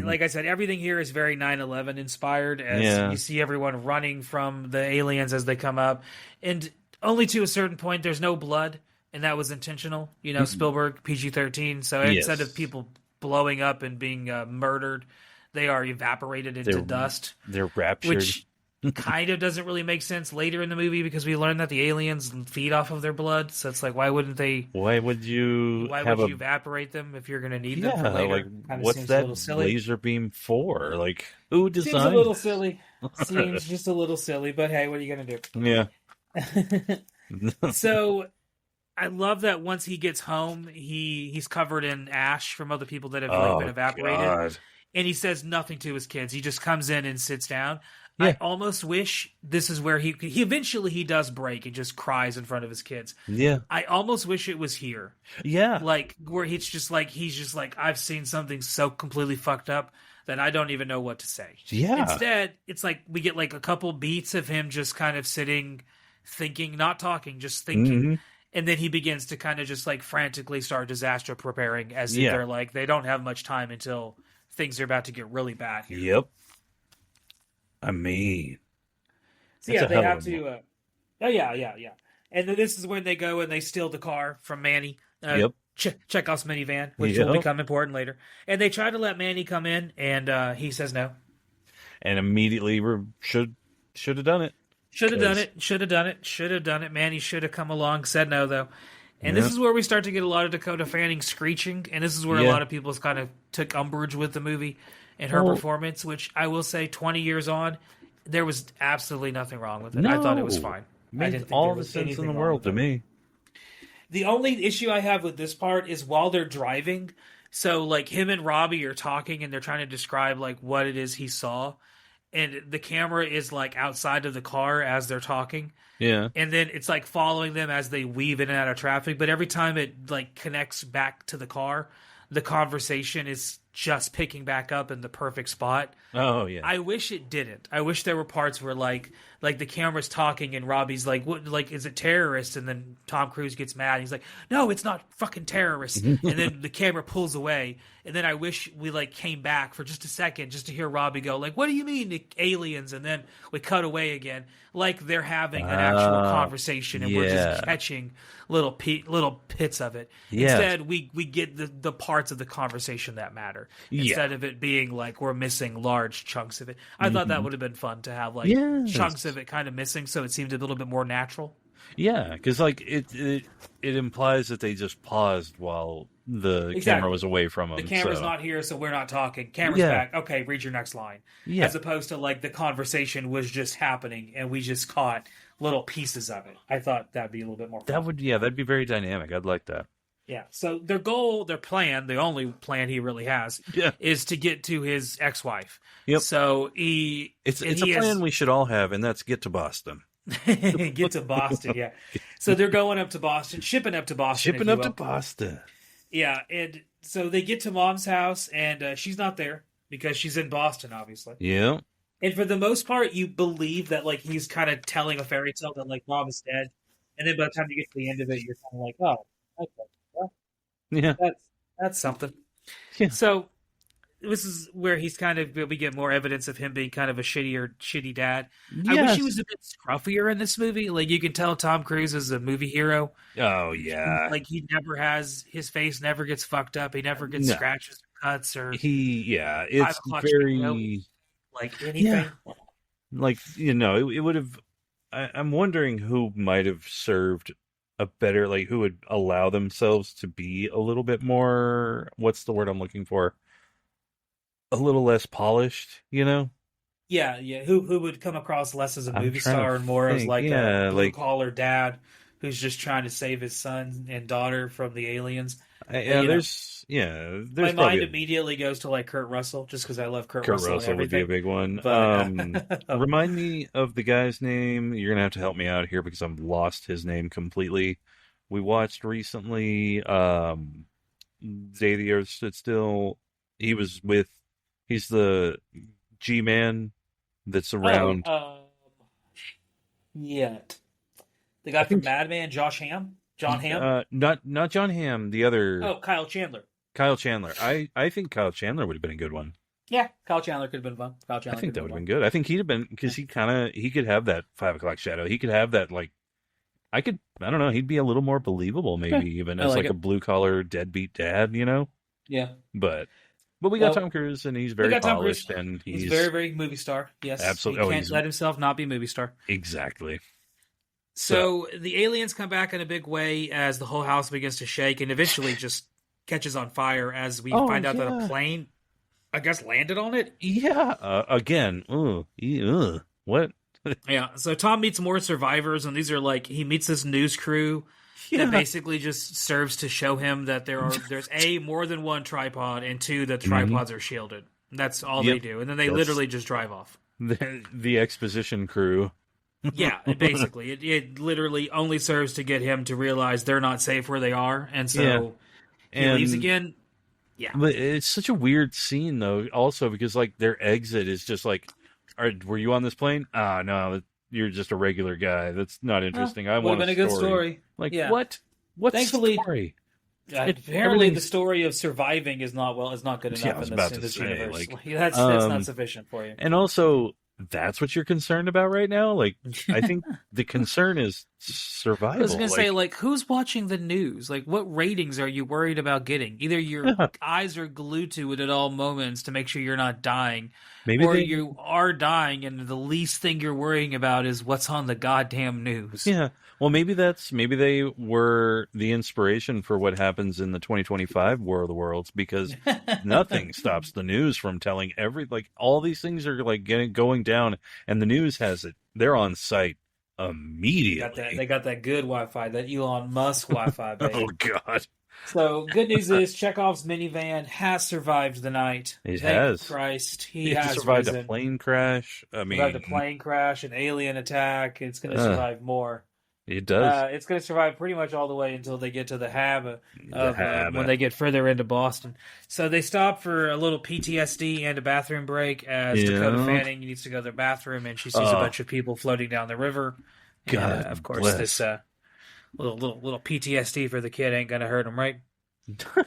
Like I said, everything here is very 9/11 inspired. As you see everyone running from the aliens as they come up, and only to a certain point. There's no blood. and that was intentional. You know, Spielberg, PG-13. So instead of people blowing up and being murdered, they are evaporated into dust. They're raptured. Which kind of doesn't really make sense later in the movie because we learn that the aliens feed off of their blood. So it's like, why would you evaporate them if you're going to need them for later? Like, what's that laser beam for? Like, who designed? Seems a little silly. Seems just a little silly, but hey, what are you going to do? Yeah. So I love that once he gets home, he's covered in ash from other people that have been evaporated. God. And he says nothing to his kids. He just comes in and sits down. Yeah. I almost wish this is where he eventually does break and just cries in front of his kids. Yeah. I almost wish it was here. Yeah. Like where he's just like I've seen something so completely fucked up that I don't even know what to say. Yeah. Instead, it's like we get like a couple beats of him just kind of sitting, thinking, not talking, just thinking. Mm-hmm. And then he begins to kind of just like frantically start disaster preparing as if they're like they don't have much time until things are about to get really bad here. Yep. I mean, so yeah, they have to. Yeah. And then this is when they go and they steal the car from Manny. Chekhov's minivan, which will become important later. And they try to let Manny come in, and he says no. And immediately should have done it. Should have done it. Manny should have come along. Said no though. And this is where we start to get a lot of Dakota Fanning screeching, and this is where a lot of people kind of took umbrage with the movie and her performance, which I will say 20 years on, there was absolutely nothing wrong with it. No. I thought it was fine. I didn't think all the sense in the world to me. The only issue I have with this part is while they're driving, so like him and Robbie are talking and they're trying to describe like what it is he saw, and the camera is like outside of the car as they're talking. Yeah. And then it's like following them as they weave in and out of traffic, but every time it like connects back to the car, the conversation is just picking back up in the perfect spot. Oh yeah. I wish it didn't. I wish there were parts where like the camera's talking and Robbie's like, "What? Like, is it terrorists?" And then Tom Cruise gets mad. And he's like, "No, it's not fucking terrorists." And then the camera pulls away. And then I wish we like came back for just a second just to hear Robbie go like, "What do you mean aliens?" And then we cut away again, like they're having an actual conversation and we're just catching little pits of it. Yes. Instead, we get the parts of the conversation that matter instead of it being like we're missing large chunks of it. I thought that would have been fun to have like chunks of it kind of missing, so it seemed a little bit more natural. Yeah, because like it implies that they just paused while the camera was away from them. The camera's not here, so we're not talking. Camera's back. Okay, read your next line. Yeah. As opposed to like the conversation was just happening and we just caught little pieces of it. I thought that'd be a little bit more fun. That'd be very dynamic. I'd like that. Yeah. So their plan, the only plan he really has, is to get to his ex-wife. Yep. So it's a plan we should all have, and that's get to Boston. Get to Boston, yeah. So they're going up to Boston, shipping up to Boston. To Boston. Yeah, and so they get to Mom's house, and she's not there because she's in Boston, obviously. Yeah. And for the most part, you believe that like he's kind of telling a fairy tale that like Mom is dead, and then by the time you get to the end of it, you're kind of like, oh, okay, well, yeah, that's something. Yeah. So this is where we get more evidence of him being kind of a shitty dad. Yes. I wish he was a bit scruffier in this movie. Like you can tell Tom Cruise is a movie hero. Oh yeah. Like he never has, his face never gets fucked up. He never gets scratches or cuts or it's very like anything. Yeah. Like, it would have, I'm wondering who might have served a better, like who would allow themselves to be a little bit more, what's the word I'm looking for? A little less polished, Yeah. Who would come across less as a movie star and more as like a blue-collar dad who's just trying to save his son and daughter from the aliens. My mind immediately goes to like Kurt Russell, just because I love Kurt Russell. Kurt Russell would be a big one. But, remind me of the guy's name. You're gonna have to help me out here because I've lost his name completely. We watched recently, Day the Earth Stood Still. He's the G-Man that's around. The guy from Mad Men, John Hamm? Not John Hamm, the other... Oh, Kyle Chandler. I think Kyle Chandler would have been a good one. Yeah, Kyle Chandler could have been fun. I think that would have been good. I think he'd have been, because he could have that 5 o'clock shadow. He could have that, like, I don't know, he'd be a little more believable, maybe even as like a blue collar deadbeat dad, Yeah. But we got Tom Cruise, and he's very polished, and he's very, very movie star. Yes, absolutely. He can't let himself not be movie star. Exactly. So the aliens come back in a big way as the whole house begins to shake, and eventually just catches on fire as we find out that a plane, I guess, landed on it. Yeah. Again. What? Yeah. So Tom meets more survivors, and these are he meets this news crew. That basically just serves to show him that there's more than one tripod, and two, that the tripods are shielded. That's all they do, and then they literally just drive off. The exposition crew. Yeah, basically, it literally only serves to get him to realize they're not safe where they are, and so he leaves again. Yeah, but it's such a weird scene though, also because their exit is just were you on this plane? No. You're just a regular guy. That's not interesting. I want a good story. What? What's Thankfully, story? Apparently, the story of surviving is not good enough in this universe. That's not sufficient for you. And also, that's what you're concerned about right now? I think the concern is survival. I was going to say, who's watching the news? What ratings are you worried about getting? Either your eyes are glued to it at all moments to make sure you're not dying, or you are dying, and the least thing you're worrying about is what's on the goddamn news. Yeah. Well, maybe they were the inspiration for what happens in the 2025 War of the Worlds, because nothing stops the news from telling all these things are going down, and the news has it. They're on site immediately. They got that good Wi-Fi, that Elon Musk Wi-Fi, baby. Oh, God. So, good news is Chekhov's minivan has survived the night. It has. Christ, he has survived risen. A plane crash. Survived a plane crash, an alien attack. It's going to survive more. It does. It's going to survive pretty much all the way until they get to the hab when they get further into Boston. So they stop for a little PTSD and a bathroom break as Dakota Fanning needs to go to the bathroom, and she sees a bunch of people floating down the river. God, and, of course, this little PTSD for the kid ain't going to hurt him, right?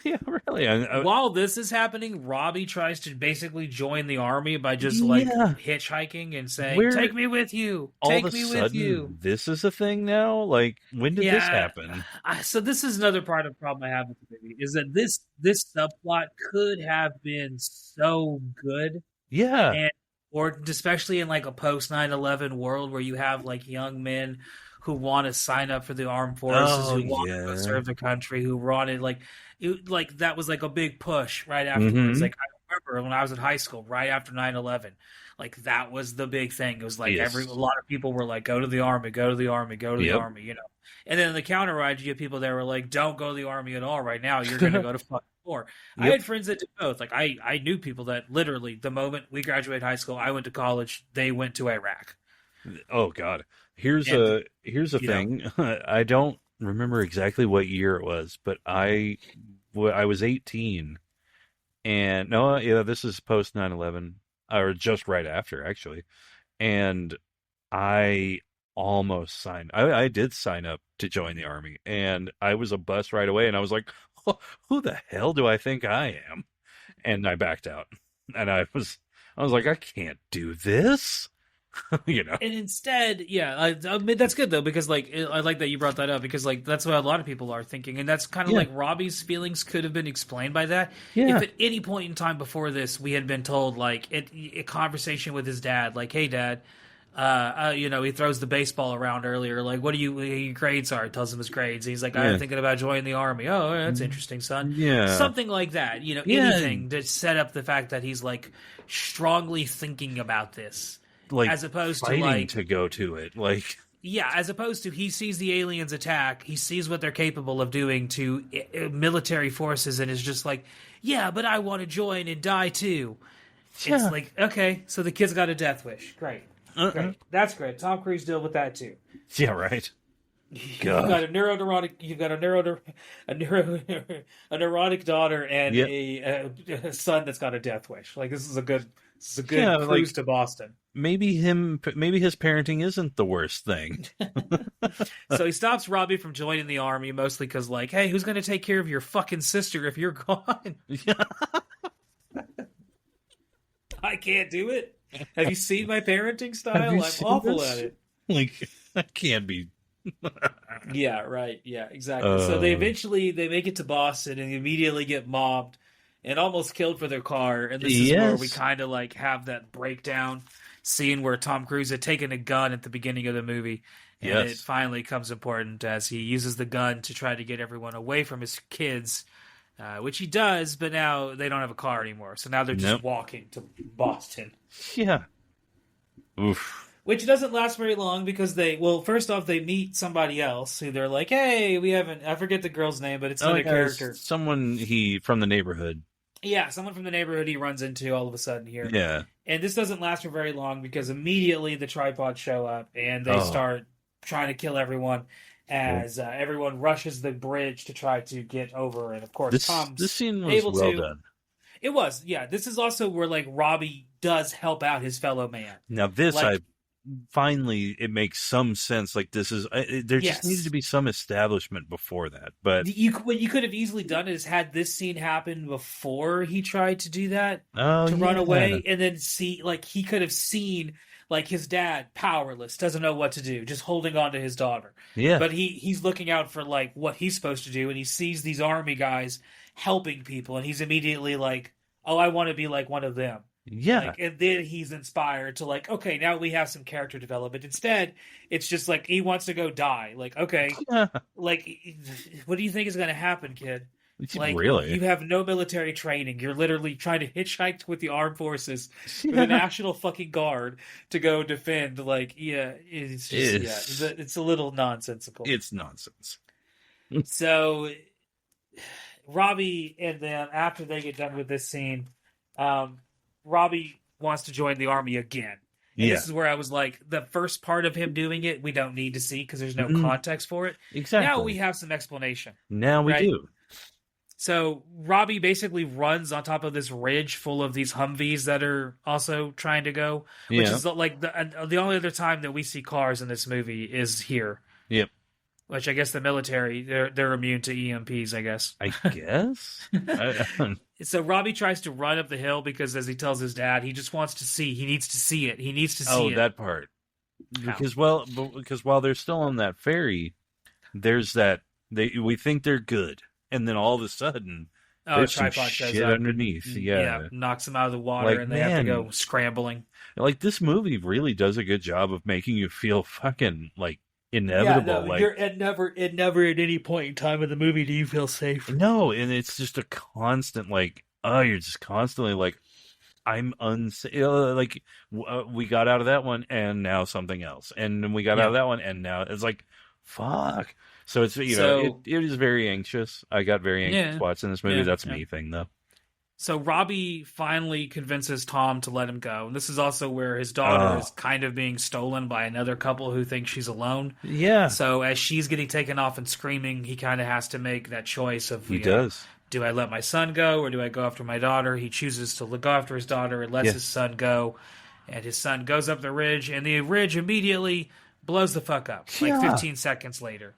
Yeah, really. While this is happening, Robbie tries to basically join the army by just hitchhiking and saying, "Take me with you. Take me with you." This is a thing now. When did this happen? So this is another part of the problem I have with the movie, is that this subplot could have been so good. Yeah, or especially in a post 9/11 world where you have young men who want to sign up for the armed forces, who want to serve the country, who wanted that was a big push right afterwards. I remember when I was in high school, right after 9/11, that was the big thing. It was a lot of people were go to the army, go to the army, go to the army, And then in the counter ride, you get people that were don't go to the army at all right now. You're going to go to fucking war. I had friends that did both. I knew people that literally the moment we graduated high school, I went to college, they went to Iraq. Oh God. Here's a thing. I don't remember exactly what year it was, but I was 18, and this is post 9/11, or just right after actually, and I almost signed. I did sign up to join the army, and I was a bus right away, and I was like, oh, "Who the hell do I think I am?" And I backed out, and I was like, "I can't do this." And instead, I mean, that's good though, because I like that you brought that up, because that's what a lot of people are thinking, and that's kind of Robbie's feelings could have been explained by that. If at any point in time before this we had been told a conversation with his dad, "Hey Dad, he throws the baseball around earlier, what do your grades are?" He tells him his grades, and he's I'm thinking about joining the army. Oh, that's interesting, son. Something like that. Anything to set up the fact that he's strongly thinking about this. As opposed to go to it, as opposed to he sees the aliens attack, he sees what they're capable of doing to military forces, and is just but I want to join and die too. It's okay, so the kid's got a death wish. Great, great, that's great. Tom Cruise deal with that too. Yeah, right. God. You've got a neurotic daughter and a son that's got a death wish. This is a good cruise to Boston. Maybe his parenting isn't the worst thing. So he stops Robbie from joining the army, mostly because hey, who's going to take care of your fucking sister if you're gone? I can't do it. Have you seen my parenting style? I'm awful at it. I can't be Yeah, right. Yeah, exactly. So they make it to Boston and immediately get mobbed and almost killed for their car. And this is where we kind of like have that breakdown scene where Tom Cruise had taken a gun at the beginning of the movie. And it finally comes important as he uses the gun to try to get everyone away from his kids, which he does, but now they don't have a car anymore. So now they're just walking to Boston. Yeah. Oof. Which doesn't last very long because first off, they meet somebody else who they're like, hey, I forget the girl's name, but it's another character. Someone from the neighborhood. Yeah, someone from the neighborhood he runs into all of a sudden here. Yeah. And this doesn't last for very long because immediately the tripods show up and they start trying to kill everyone as everyone rushes the bridge to try to get over. And of course, Tom's this scene was well done. It was, yeah. This is also where like Robbie does help out his fellow man. Now this, finally, it makes some sense. Like this is there just needed to be some establishment before that. But what you could have easily done is had this scene happen before he tried to do that run away, and then see like he could have seen like his dad powerless, doesn't know what to do, just holding on to his daughter. Yeah, but he's looking out for like what he's supposed to do, and he sees these army guys helping people, and he's immediately like, "Oh, I want to be like one of them." Yeah. And then he's inspired to like, okay, now we have some character development. Instead, it's just like he wants to go die. Like, okay, like, what do you think is going to happen, kid? Like, really? You have no military training. You're literally trying to hitchhike with the armed forces, with the National fucking Guard to go defend. Like, it's just, it's a little nonsensical. It's nonsense. So, Robbie and them, after they get done with this scene, Robbie wants to join the army again. And this is where I was like, the first part of him doing it, we don't need to see because there's no context for it. Exactly. Now we have some explanation. Now we do. So Robbie basically runs on top of this ridge full of these Humvees that are also trying to go, which is like the only other time that we see cars in this movie is here. Yep. Which I guess the military, they're immune to EMPs, I guess. I guess? So Robbie tries to run up the hill because, as he tells his dad, he just wants to see. He needs to see it. He needs to see it. Oh, that part. Because while they're still on that ferry, there's that... we think they're good. And then all of a sudden, there's some shit underneath. Yeah, knocks them out of the water, and they have to go scrambling. Like, this movie really does a good job of making you feel fucking, like, inevitable. It never at any point in time in the movie do you feel safe. No, and it's just a constant like, you're just constantly like, I'm unsafe. Like we got out of that one, and now something else, and then we got out of that one, and now it's like, fuck. So it's it is very anxious. I got very anxious watching this movie. That's me thing though. So Robbie finally convinces Tom to let him go. And this is also where his daughter is kind of being stolen by another couple who think she's alone. Yeah. So as she's getting taken off and screaming, he kind of has to make that choice of, do I let my son go or do I go after my daughter? He chooses to go after his daughter and lets his son go. And his son goes up the ridge, and the ridge immediately blows the fuck up, like 15 seconds later.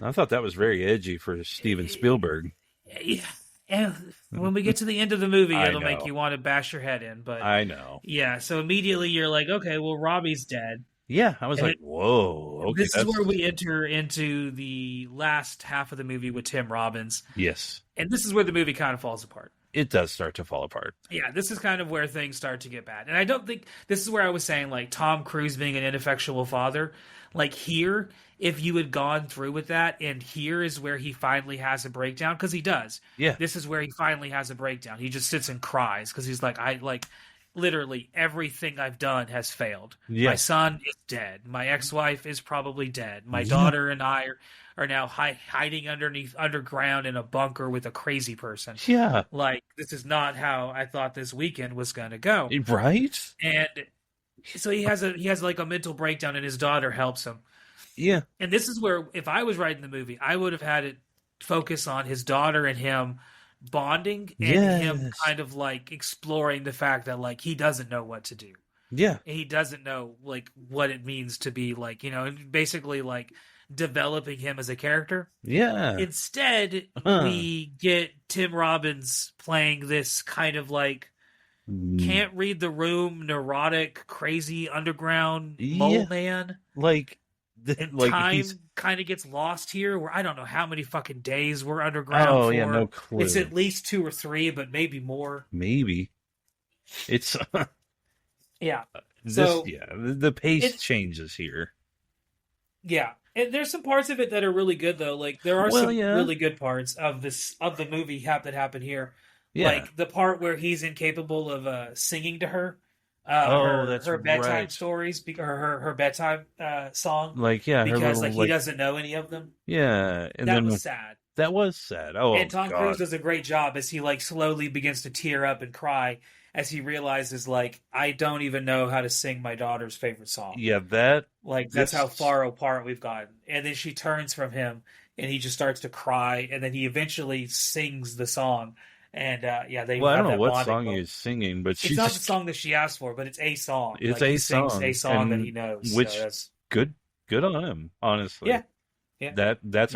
I thought that was very edgy for Steven Spielberg. Yeah. And when we get to the end of the movie, it'll make you want to bash your head in. But I know. Yeah, so immediately you're like, okay, well, Robbie's dead. Yeah, I was like, whoa. Okay, this is where we enter into the last half of the movie with Tim Robbins. Yes. And this is where the movie kind of falls apart. It does start to fall apart. Yeah, this is kind of where things start to get bad. And I don't think... This is where I was saying, like, Tom Cruise being an ineffectual father. Like, here... If you had gone through with that, and here is where he finally has a breakdown, because he does. Yeah. This is where he finally has a breakdown. He just sits and cries, because he's like, literally everything I've done has failed. Yeah. My son is dead. My ex-wife is probably dead. My daughter and I are now hiding underground in a bunker with a crazy person. Yeah. Like, this is not how I thought this weekend was going to go. Right? And so he has like a mental breakdown, and his daughter helps him. Yeah. And this is where, if I was writing the movie, I would have had it focus on his daughter and him bonding and him kind of like exploring the fact that like he doesn't know what to do. Yeah. And he doesn't know like what it means to be like, basically like developing him as a character. Yeah. Instead, we get Tim Robbins playing this kind of like can't read the room, neurotic, crazy underground mole man. Like, And like time kind of gets lost here, where I don't know how many fucking days we're underground oh for. yeah, no clue. It's at least 2 or 3, but maybe more. Maybe it's yeah. So the pace changes here. Yeah, and there's some parts of it that are really good though. Like there are some really good parts of the movie that happen here. Yeah. Like the part where he's incapable of singing to her. Her bedtime stories, or her bedtime song. Like because he doesn't know any of them. Yeah, and that was sad. That was sad. Oh, and Tom Cruise does a great job as he like slowly begins to tear up and cry as he realizes like I don't even know how to sing my daughter's favorite song. Yeah, that's how far apart we've gotten. And then she turns from him and he just starts to cry, and then he eventually sings the song. And they. Well, I don't know what song he's singing, but it's not the song that she asked for, but it's a song. It's a song that he knows, which so that's good on him, honestly. Yeah. That's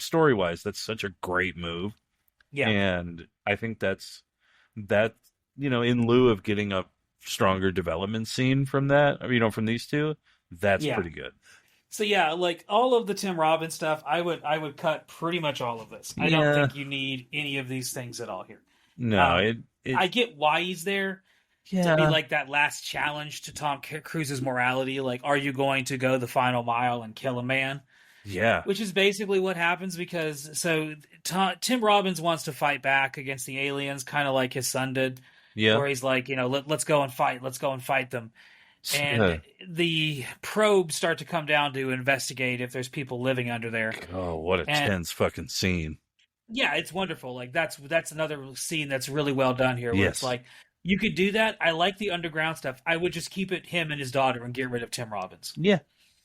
story wise, that's such a great move. Yeah, and I think that's in lieu of getting a stronger development scene from that, from these two, that's pretty good. So like all of the Tim Robbins stuff, I would cut pretty much all of this. I don't think you need any of these things at all here. No, I get why he's there to be like that last challenge to Tom Cruise's morality. Like, are you going to go the final mile and kill a man? Yeah, which is basically what happens because Tim Robbins wants to fight back against the aliens, kind of like his son did. Yeah, where he's like, let's go and fight them. And the probes start to come down to investigate if there's people living under there. Oh, what a tense fucking scene. Yeah, it's wonderful. Like that's another scene that's really well done here. Where it's like, you could do that. I like the underground stuff. I would just keep it him and his daughter and get rid of Tim Robbins. Yeah,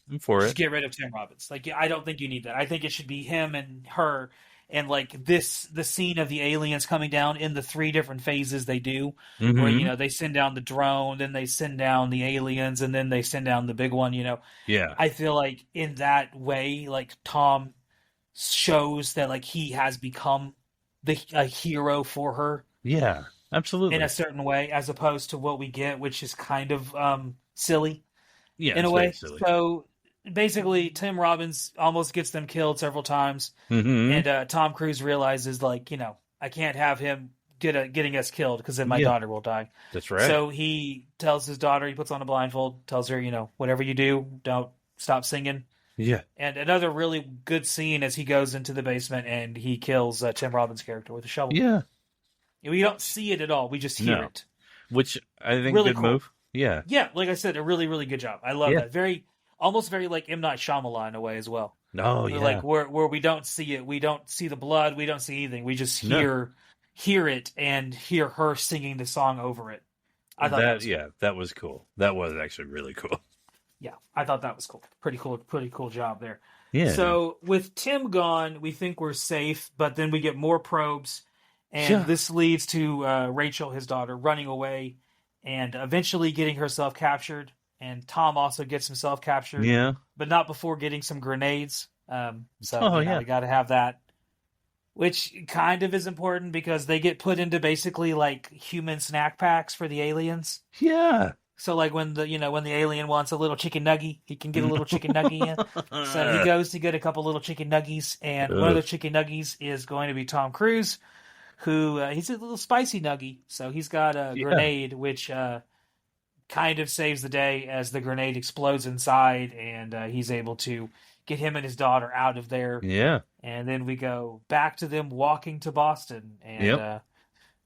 I'm for just get rid of Tim Robbins. Like, I don't think you need that. I think it should be him and her. And like the scene of the aliens coming down in the 3 different phases they do, where they send down the drone, then they send down the aliens, and then they send down the big one. Yeah. I feel like in that way, like Tom shows that like he has become a hero for her. Yeah, absolutely. In a certain way, as opposed to what we get, which is kind of silly. Yeah, in a way. Silly. So. Basically, Tim Robbins almost gets them killed several times, and Tom Cruise realizes, like, I can't have him getting us killed because then my daughter will die. That's right. So he tells his daughter, he puts on a blindfold, tells her, whatever you do, don't stop singing. Yeah. And another really good scene as he goes into the basement and he kills Tim Robbins' character with a shovel. Yeah. We don't see it at all. We just hear it. Which I think really good move. Yeah. Yeah, like I said, a really, really good job. I love that. Almost very like M. Night Shyamalan in a way as well. Oh, yeah. Like where we don't see it, we don't see the blood, we don't see anything. We just hear it and hear her singing the song over it. I thought that was cool. That was actually really cool. Yeah, I thought that was cool. Pretty cool job there. Yeah. So with Tim gone, we think we're safe, but then we get more probes, and this leads to Rachel, his daughter, running away and eventually getting herself captured. And Tom also gets himself captured. Yeah. But not before getting some grenades. We got to have that. Which kind of is important because they get put into basically like human snack packs for the aliens. Yeah. So like when the alien wants a little chicken nugget, he can get a little chicken nugget in. So he goes to get a couple little chicken nuggies, and one of the chicken nuggies is going to be Tom Cruise, who he's a little spicy nuggie. So he's got a grenade, which kind of saves the day as the grenade explodes inside, and he's able to get him and his daughter out of there. Yeah. And then we go back to them walking to Boston, and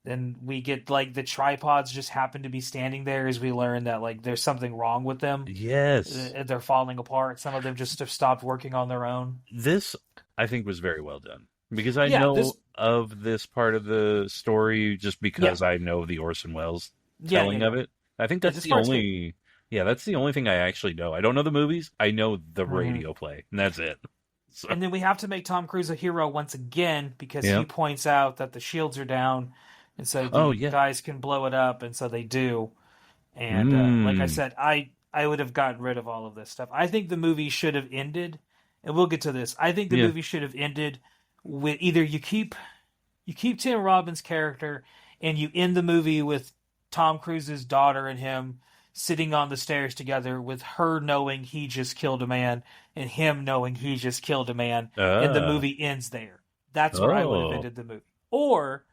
then we get like the tripods just happen to be standing there as we learn that like there's something wrong with them. Yes. They're falling apart. Some of them just have stopped working on their own. This, I think, was very well done. Because I know of this part of the story just because I know the Orson Welles telling of it. I think that's the only... Yeah, that's the only thing I actually know. I don't know the movies. I know the radio play, and that's it. So. And then we have to make Tom Cruise a hero once again because he points out that the shields are down, and so the guys can blow it up, and so they do. And like I said, I would have gotten rid of all of this stuff. I think the movie should have ended, and we'll get to this. I think the movie should have ended with either you keep Tim Robbins' character, and you end the movie with Tom Cruise's daughter and him sitting on the stairs together with her knowing he just killed a man and him knowing he just killed a man, and the movie ends there. That's where I would have ended the movie. Or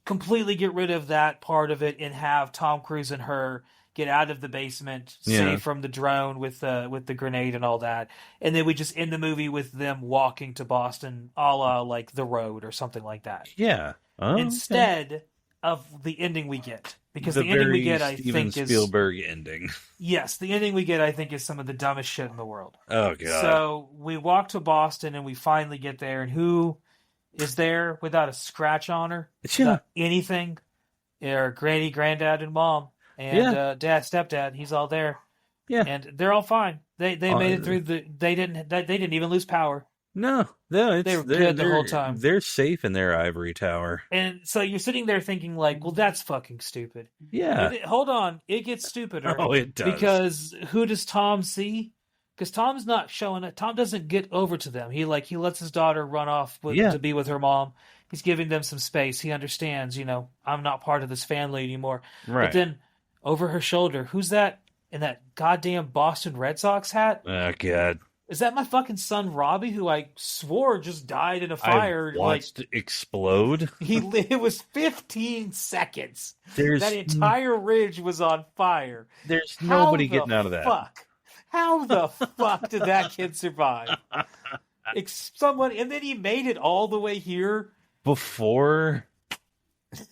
completely get rid of that part of it and have Tom Cruise and her get out of the basement, safe from the drone with the grenade and all that, and then we just end the movie with them walking to Boston, a la like The Road or something like that. Yeah. Instead of the ending we get, because the ending we get, I think, is Spielberg ending. Yes, the ending we get, I think, is some of the dumbest shit in the world. Oh god! So we walk to Boston and we finally get there, and who is there without a scratch on her? Without anything? Or granny, granddad, and mom. And dad, stepdad, he's all there. Yeah, and they're all fine. They made it through they didn't even lose power. No, they were good the whole time. They're safe in their ivory tower. And so you're sitting there thinking like, well, that's fucking stupid. Yeah. Hold on, it gets stupider. Oh, it does. Because who does Tom see? Because Tom's not showing it. Tom doesn't get over to them. He lets his daughter run off to be with her mom. He's giving them some space. He understands, I'm not part of this family anymore. Right. But then over her shoulder, who's that in that goddamn Boston Red Sox hat? Oh, God. Is that my fucking son Robbie, who I swore just died in a fire? I watched explode. It was 15 seconds. That entire ridge was on fire. There's nobody getting out of that. How the fuck did that kid survive? And then he made it all the way here before.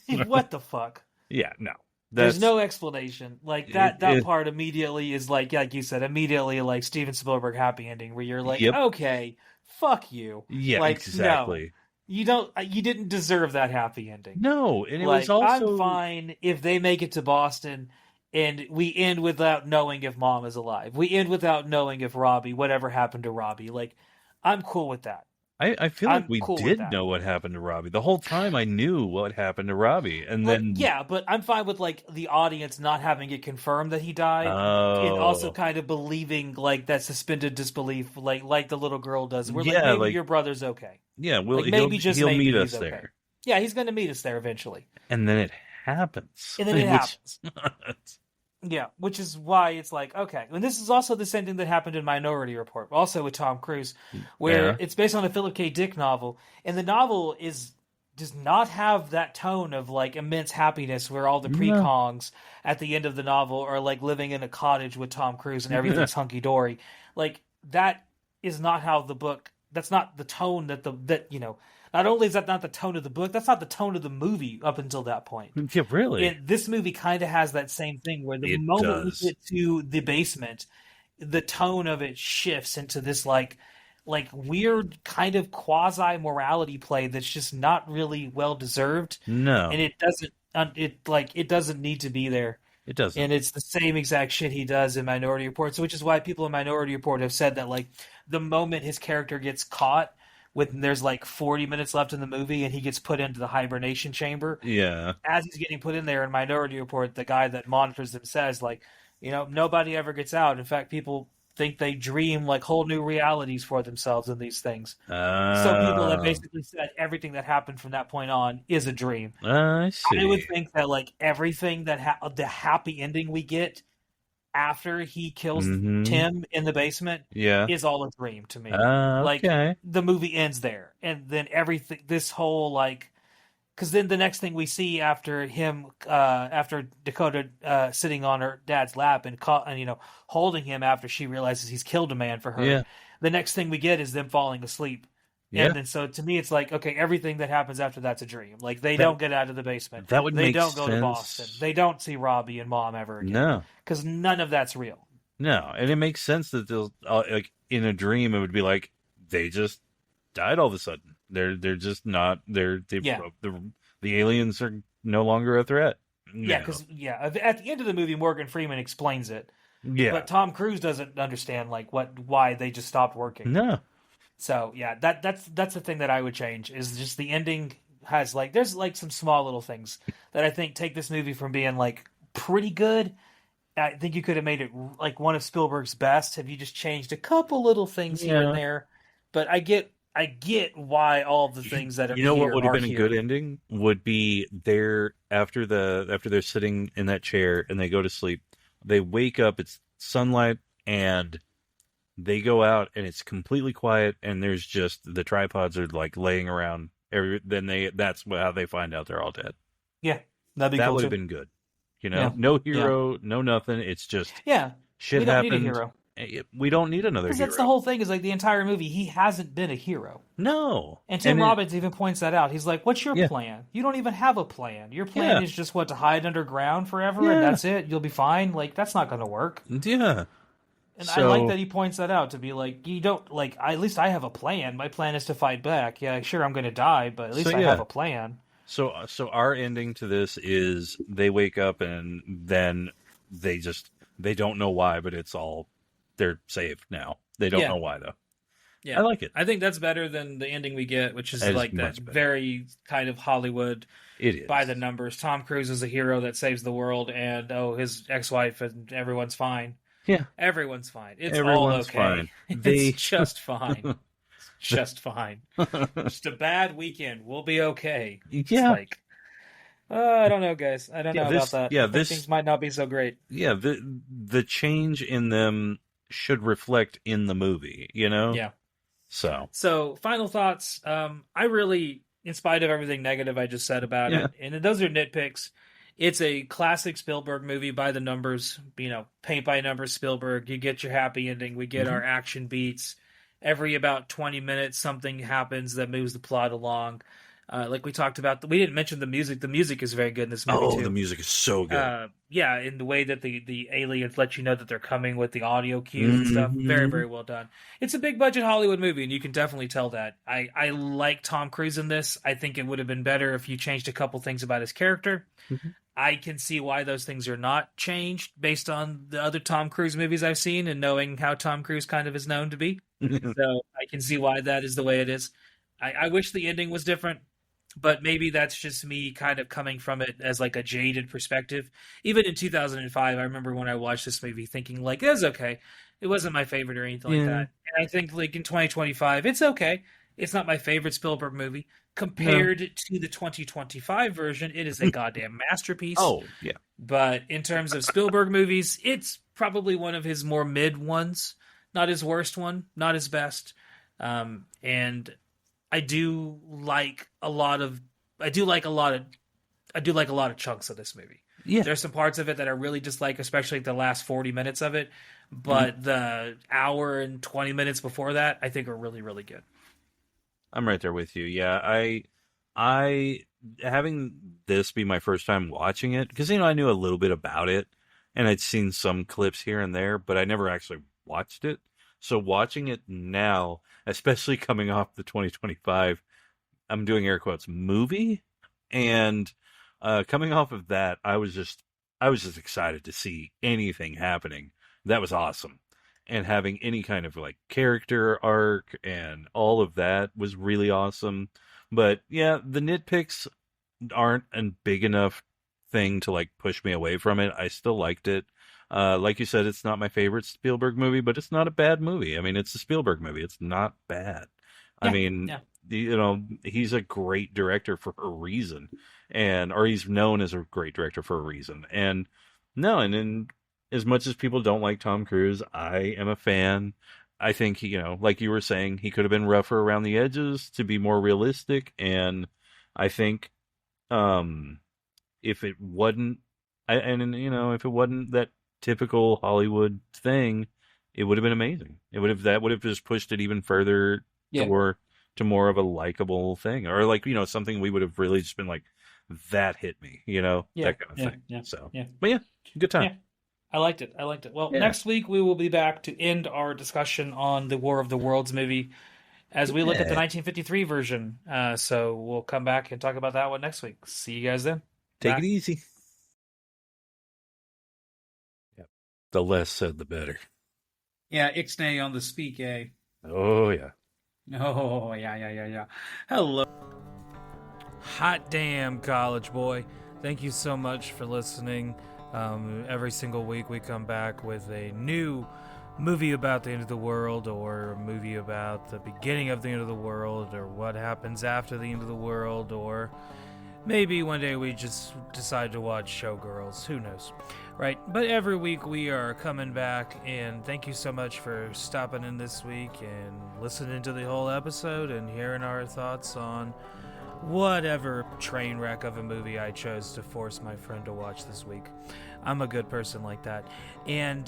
What the fuck? Yeah, no. There's no explanation. Like that part immediately is like you said, immediately like Steven Spielberg happy ending, where you're like, okay, fuck you. Yeah, like, exactly. No, you didn't deserve that happy ending. No, and it was also I'm fine if they make it to Boston and we end without knowing if mom is alive. We end without knowing if whatever happened to Robbie. Like, I'm cool with that. I feel like we did know what happened to Robbie. The whole time I knew what happened to Robbie. And then but I'm fine with like the audience not having it confirmed that he died. And also kind of believing like that suspended disbelief like the little girl does. We're like, maybe your brother's okay. Yeah, he'll meet us there. Okay. Yeah, he's going to meet us there eventually. And then it happens. Yeah, which is why it's like, okay. And this is also the same thing that happened in Minority Report, also with Tom Cruise, where it's based on a Philip K. Dick novel. And the novel does not have that tone of like immense happiness where all the precongs at the end of the novel are like living in a cottage with Tom Cruise and everything's hunky-dory. Like, that is not how the book, that's not the tone not only is that not the tone of the book, that's not the tone of the movie up until that point. Yeah, really. And this movie kind of has that same thing where the moment we get to the basement, the tone of it shifts into this like weird kind of quasi morality play that's just not really well deserved. No, and it doesn't need to be there. It doesn't. And it's the same exact shit he does in Minority Report, which is why people in Minority Report have said that like the moment his character gets caught, when there's like 40 minutes left in the movie and he gets put into the hibernation chamber. Yeah. As he's getting put in there in Minority Report, the guy that monitors them says like, nobody ever gets out. In fact, people think they dream like whole new realities for themselves in these things. So people have basically said everything that happened from that point on is a dream. I see. I would think that like everything that the happy ending we get after he kills Tim in the basement is all a dream to me. Like, the movie ends there. And then everything, this whole, like... Because then the next thing we see after him, after Dakota sitting on her dad's lap and holding him after she realizes he's killed a man for her, the next thing we get is them falling asleep. Yeah. And then so to me, it's like, okay, everything that happens after that's a dream. Like, they don't get out of the basement. That would make sense. They don't go to Boston. They don't see Robbie and Mom ever again. No. Because none of that's real. No. And it makes sense that they'll, like, in a dream, it would be like, they just died all of a sudden. They're just not, the aliens are no longer a threat. No. Yeah, because, at the end of the movie, Morgan Freeman explains it. Yeah. But Tom Cruise doesn't understand, like, why they just stopped working. No. So yeah, that's the thing that I would change, is just the ending has like, there's like some small little things that I think take this movie from being like pretty good. I think you could have made it like one of Spielberg's best if you just changed a couple little things here and there. But I get why all the things that are what would have been a good ending would be after they're sitting in that chair and they go to sleep. they wake up, it's sunlight, and they go out, and it's completely quiet, and there's just the tripods are like laying around. That's how they find out they're all dead. Yeah, that'd be that cool would have been good. No hero, no nothing. It's just shit we don't happened. Need a hero. We don't need another hero. That's the whole thing. Is like the entire movie, he hasn't been a hero. No. And Tim Robbins even points that out. He's like, "What's your plan? You don't even have a plan. Your plan is just to hide underground forever, and that's it. You'll be fine. Like that's not going to work." Yeah. And I like that he points that out to be like, you don't like. At least I have a plan. My plan is to fight back. Yeah, sure, I'm going to die, but at least I have a plan. So our ending to this is they wake up and then they don't know why, but they're saved now. They don't know why though. Yeah, I like it. I think that's better than the ending we get, which is like that very kind of Hollywood. It is by the numbers. Tom Cruise is a hero that saves the world, and his ex-wife and everyone's fine. Yeah, everyone's fine. Everyone's all okay. Fine. It's just fine. Just fine. Just a bad weekend. We'll be okay. Yeah. It's I don't know, guys. I don't know about that. Yeah, things might not be so great. Yeah, the change in them should reflect in the movie, Yeah. So final thoughts. I really, in spite of everything negative I just said about it, and those are nitpicks, it's a classic Spielberg movie by the numbers, paint by numbers Spielberg. You get your happy ending. We get our action beats. Every about 20 minutes, something happens that moves the plot along. Like we talked about, we didn't mention the music. The music is very good in this movie, too. Oh, the music is so good. In the way that the aliens let you know that they're coming with the audio cues and stuff. Very, very well done. It's a big-budget Hollywood movie, and you can definitely tell that. I like Tom Cruise in this. I think it would have been better if you changed a couple things about his character. Mm-hmm. I can see why those things are not changed based on the other Tom Cruise movies I've seen and knowing how Tom Cruise kind of is known to be. So I can see why that is the way it is. I wish the ending was different, but maybe that's just me kind of coming from it as like a jaded perspective. Even in 2005, I remember when I watched this movie thinking like, it was okay. It wasn't my favorite or anything like that. And I think like in 2025, it's okay. It's not my favorite Spielberg movie. Compared to the 2025 version, it is a goddamn masterpiece. Oh, yeah. But in terms of Spielberg movies, it's probably one of his more mid ones. Not his worst one, not his best. And I do like a lot of chunks of this movie. Yeah. There's some parts of it that I really dislike, especially the last 40 minutes of it. But the hour and 20 minutes before that, I think are really, really good. I'm right there with you. Yeah, I having this be my first time watching it, because I knew a little bit about it and I'd seen some clips here and there, but I never actually watched it. So watching it now, especially coming off the 2025, I'm doing air quotes, movie, and coming off of that, I was just excited to see anything happening. That was awesome. And having any kind of like character arc and all of that was really awesome. But yeah, the nitpicks aren't a big enough thing to like push me away from it. I still liked it. Like you said, it's not my favorite Spielberg movie, but it's not a bad movie. I mean, it's a Spielberg movie. It's not bad. Yeah, I mean, he's a great director for a reason, or he's known as a great director for a reason. And as much as people don't like Tom Cruise, I am a fan. I think like you were saying, he could have been rougher around the edges to be more realistic. And I think, if it wasn't that typical Hollywood thing, it would have been amazing. That would have just pushed it even further to more of a likable thing, or like, something we would have really just been like, that hit me, that kind of thing. Yeah. So, but yeah, good time. Yeah. I liked it. Well, next week we will be back to end our discussion on the War of the Worlds movie as we look at the 1953 version. So we'll come back and talk about that one next week. See you guys then. Take it easy. Yep. The less said, the better. Yeah, ixnay on the speak, eh? Oh, yeah. Oh, yeah. Hello. Hot damn, college boy. Thank you so much for listening. Every single week we come back with a new movie about the end of the world, or a movie about the beginning of the end of the world, or what happens after the end of the world, or Maybe one day we just decide to watch Showgirls. Who knows? Right? But every week we are coming back, and thank you so much for stopping in this week and listening to the whole episode and hearing our thoughts on whatever train wreck of a movie I chose to force my friend to watch this week. I'm a good person like that. And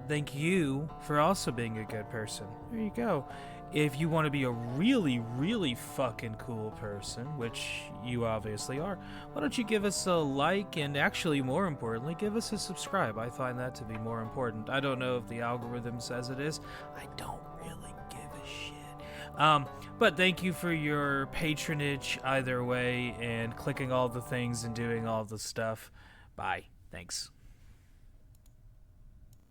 thank you for also being a good person. There you go. If you want to be a really, really fucking cool person, which you obviously are, why don't you give us a like and actually, more importantly, give us a subscribe. I find that to be more important. I don't know if the algorithm says it is. I don't really give a shit. But thank you for your patronage either way and clicking all the things and doing all the stuff. Bye. Thanks.